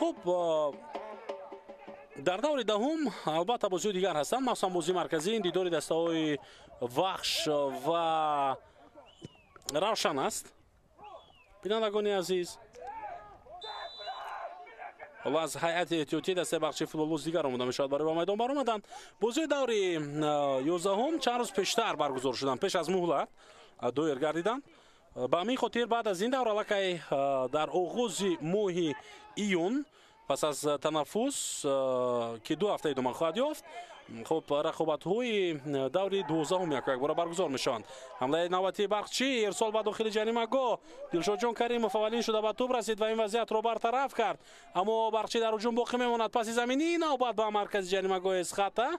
خب در دور دهم البته بازی دیگر هستند، مخصوصا بازی مرکزی این دیدار دسته های وحش و روشن است. بینندگان عزیز، حالا از هیئت احتیاطی دسته برقچی فوتبال باز دیگر آمده میشود برای با میدان برآمدن. بازی دور 11 چند روز پیشتر برگزار شدن، پیش از مهلت دویر گردیدند. به همین خاطر بعد از این دور الکی در آغاز ماه ایون پس از تنفس که 2 هفته ادامه خواهد یافت، خب رقابت های دور 12 یک بار برگزار میشوند. حمله نوبتی برقچی، ارسال به داخل جریمه‌گاه، دلشاد جان کریمov اولین شده به توپ رسید و این وضعیت رو برطرف کرد، اما برقچی در هجوم باقی میماند. پس زمینی نوبت به مرکز جریمه‌گاه اسخاتا.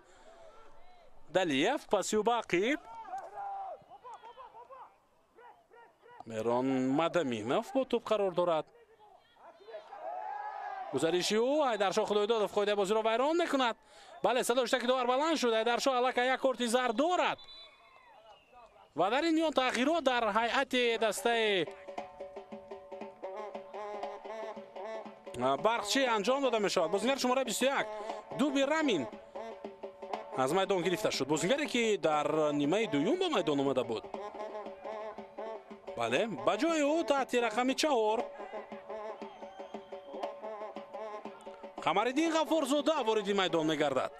دلیف پسی و باقی میران مدامینov با توپ قرار دارد. گزارشی او ایدرشاه خدایدادov قاعده بازی را ویران میکند. بله صدا شده که داور بلند شد. ایدرشاه الک یک کارت زرد دارد و در این میان تغییرات در هیئت دسته برقچی انجام داده می شود. بازیگر شماره 21 دوبی رامین از میدان گرفته شد. بازیگری که در نیمه دوم به میدان آمده بود. بله، با جای او تحت رقم 4 قمرالدین غفورزاده وارد میدان میگردد.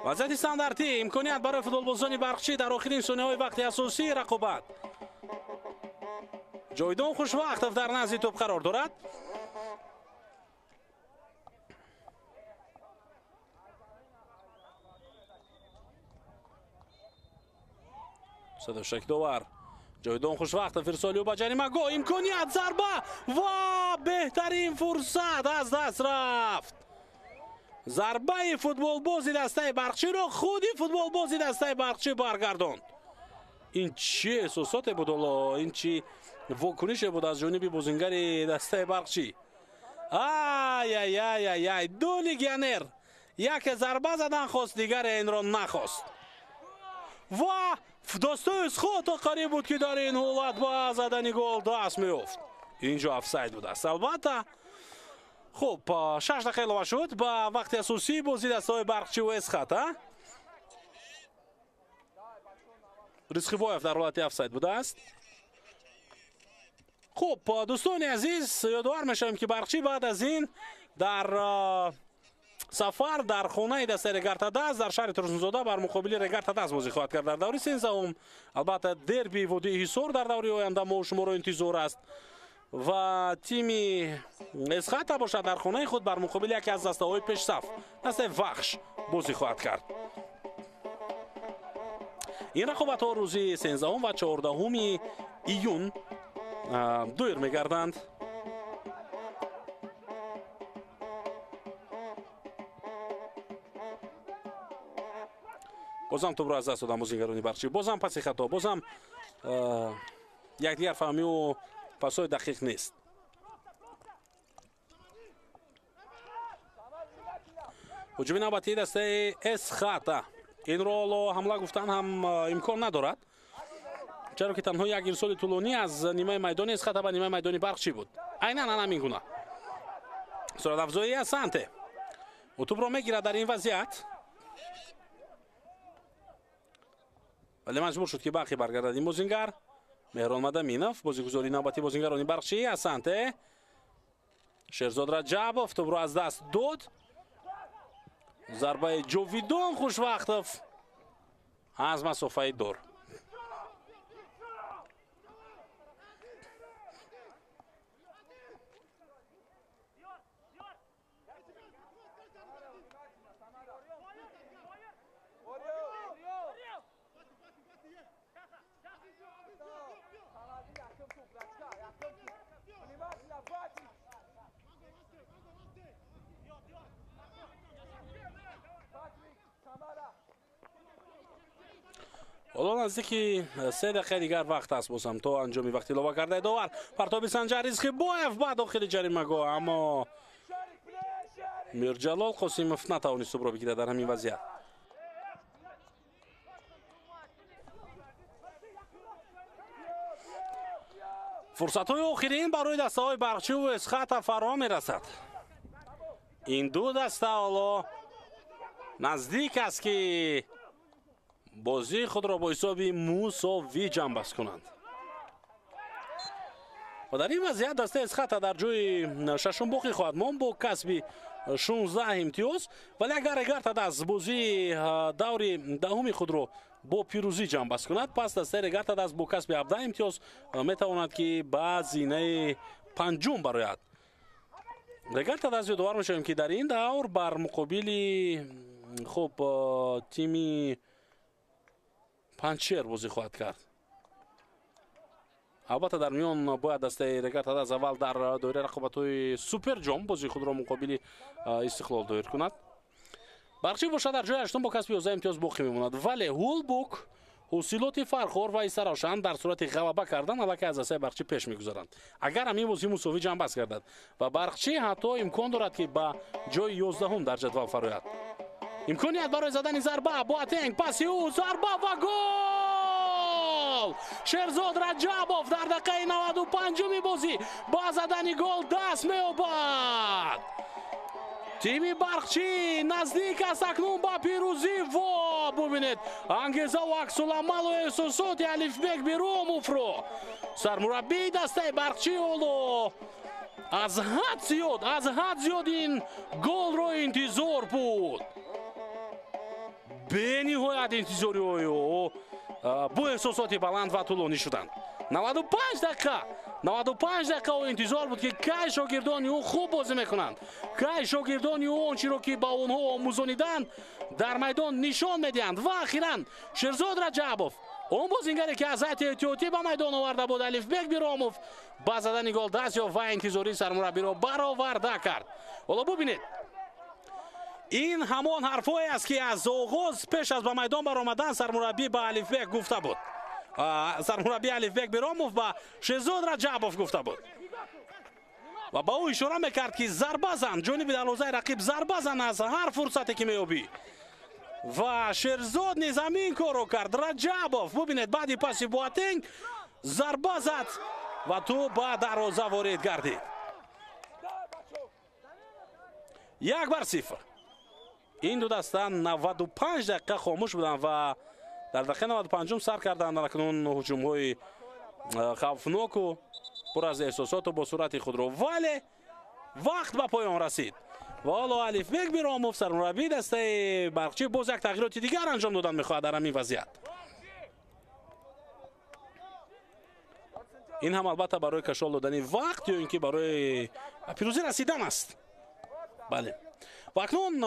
وضعیت استانداردی امکانیت برای فوتبالبازان برقچی در آخرین ثانیه‌های وقت اساسی رقابت. جاویدان خوشوقتов در نزد توپ قرار دارد. صدوشک داور جاویدان خوشوقتов ارسالی به جریمه گاه امکانیت ضربه و بهترین فرصت از دست رفت. ضربه فوتبال بازی دسته برقچی را خودی فوتبال بازی دسته برقچی برگرداند. این چه احساساتی بود؟ این چه واکنش بود از جانب بازیگر دسته برقچی؟ آی آی آی آی آی، دو لیگیونر یک ضربه زدن خواست، دیگر این را نخواست و دسته اسخاط قریب بود که در این حالت با زدن گل دست میافت. اینجا افساید بود است. البته خب 6 دقیقه علاوه شد با وقت اساسی بازی دسته برقچی و اسخاط. رزخیوایف در حالت افساید بوده است. خب دوستان عزیز، یادآور میشم که برقچی بعد از این در سفر در خانه دسته رگارتاداس در شهر ترسونزاده بر مقابل رگارتاداس بازی خواهد کرد در دوره 13ام. البته دربی وادی حصار در دوره آینده ما شما را انتظار است و تیم اسخاط باشد در خانه خود بر مقابل یکی از دسته های پیش صف دسته وخش بازی خواهد کرد. این رقابت ها روزی 13 و 14 ایون دایر میگردند. بازم توپ را از دست دادن بازیگران برقچی. بازم پس خطا، بازم یک دیگر فهمی و پاس‌های دقیق نیست. هجوم نوبتی دسته اسخاط این را حمله گفتن هم امکان ندارد، چرا که تنها یک ارسال طولانی از نیمه میدان اسخاط به نیمه میدان برقچی بود. عیناً همین گونه سرعت افزایی از سانته و توپ را میگیرد در این وضعیت، ولی مجبور شد که باقی برگردد این بازیگر. مهران مدامینov بازیگزاری نوبتی بازیگران برقچی از سانته. شیرزاد رجبov توپ را از دست داد. ضربه جاویدان خوشوقتov از مسافه دور. حالا نزدیک 3 دقیقه دیگر وقت است بازم تا انجام وقتی علاوه کرده داور. پرتاب سنجر رزخیوایف با داخل جریمه گاه، اما میرجلال قاسیموف نتوانست توپ را بگیرد در همین وضعیت. فرصت های آخرین برای دسته های برقچی و اسخاط فرا می رسد. این دو دسته حالا نزدیک است که بازی خود را با حساب مساوی جنببست کنند و در این وضعیت دسته اسخاط در جای ششم باقی خواهد ماند با کسب 16 امتیاز، ولی اگر رگارتاداس بازی دور دهم خود را با پیروزی جنببست کند، پس دسته رگارتاداس با کسب 17 امتیاز میتواند که به زینه پنجم برآید. رگارتاداس یادآور میشویم که در این دور بر مقابل خب تیم پنچر بازی خواهد کرد. البته در میان باید دسته رگارتاداس اول در دوره رقابت‌های سوپر جام بازی خود را مقابل استقلال دایر کند. برقچی باشد در جای 8 با کسب 11 امتیاز باقی میماند، ولی هولبوک حاصلات فرخور و ایسر روشن در صورت غلبه کردن البته از دسته برقچی پیش میگذارند. اگر همین بازی مساوی جنببست گردد و برقچی حتی امکان دارد که با جای 11 در جدول فرآید. имконият барои задани зарба. Боатенг паси ӯ, зарба ва гол! Шерзод Раҷабов дар дақиқаи 95-уми бозӣ ба задани гол даст меёбад. تیمی برقچی نزدیک است اکنون با پیروزی. وا ببینید انگیزه و عکس العمل و احساسات الفبек بیروموفро سرمربی دسته برقچی اولو از حد زیاد این گل رو انتظار بود. به نهایت انتظاری بو احساسات بلند و طولانی شدند. 95 دقیقه و انتظار بود که کی شاگردان او خوب بازی میکنند، کی شاگردان او آنچه را که با اونها آموزانیدند در میدان نشان میدهند. و اخیراً شرزاد رجبوف اون بازیگری که از احتیاطی به میدان آورده بود الفبек بیراموف با زدن گل دست یافت و انتظاری سرمربی را برآورده کرد. حالا ببینید این همان حرفایی است که از آغاز پیش از به میدان برآمدن سرمربی به الفبek گفته بود. سرمربی الفبek بیراموف با شهزاد رجبوف گفته بود و با او اشاره میکرد که ضربه زن جانب دروازه رقیب ضربه زن از هر فرصتی که میابی و شهزاد نیز همین کارو کرد. رجبوف ببینید بعد پاس بواتنگ ضربه زد و تو با دروازه وارد گردید. 1-0. این دو دسته 95 دقیقه خاموش بودن و در دقیقه 95 سر کردند اکنون هجوم‌های خوفناک و پر از احساسات و با سرعت خود رو، ولی وقت به پایان رسید و حالا الفبek بیراموف سرمربی دسته برقچی باز یک تغییرات دیگر انجام دادن میخواهد در همین وضعیت. این هم البته برای کشال دادن وقت یا اینکه برای پیروزی رسیدن است. بله و اکنون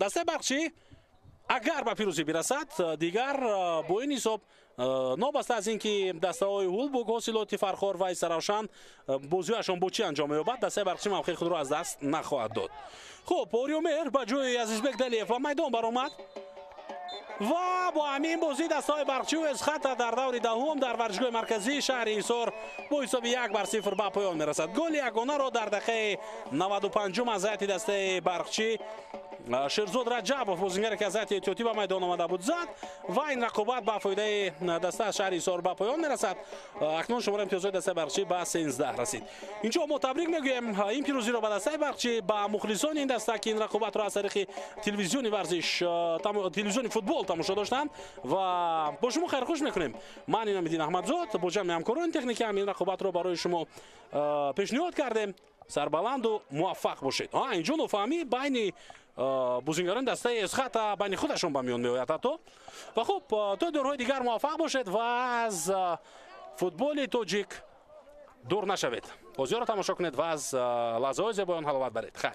دسته برقچی اگر به پیروزی برسد دیگر با این حساب نابسته از اینکه دسته های هولبوگ حاصلات فرخار و سراشان بازیشان با چی انجام یابد دسته برقچی موقع خود را از دست نخواهد داد. خب اوریومر با جای عزیزبک دلیف و میدان برآمد و با همین بازی دسته های برقچی و اسخط در دور دهم در ورزشگاه مرکزی شهر ایسار با حساب 1-0 به پایان میرسد. گل یگانه را در دقیقه 95 از هیئت دسته برقچی شرزاد رجبوف بازیگر که از هیئت احتیاطی به میدان آمده بود زد و این رقابت به فایده دسته شهر ایسار به پایان میرسد. اکنون شماره امتیازات دسته برقچی به 13 رسید. اینجا ما تبریک میگویم این پیروزی را به دسته برقچی، به مخلصان این دسته که این رقابت را از طریق تلویزیون ورزش تلویزیون فوتبال تماشا داشتند و با شما خیر خوش میکنیم. من اینم احمدزاد با جمع همکاران تکنیکی این رقابت را برای شما پیشنهاد کردیم. سربلند و موفق باشید. اینجا نفهمی بین بازیگران دسته اسخط بین خودشون به میان میآید و خب تا دورهای دیگر موفق باشید و از فوتبال تاجیک دور نشوید. بازی را تماشا کنید و از لحظه‌های زیبا آن حلاوت برید. خیر.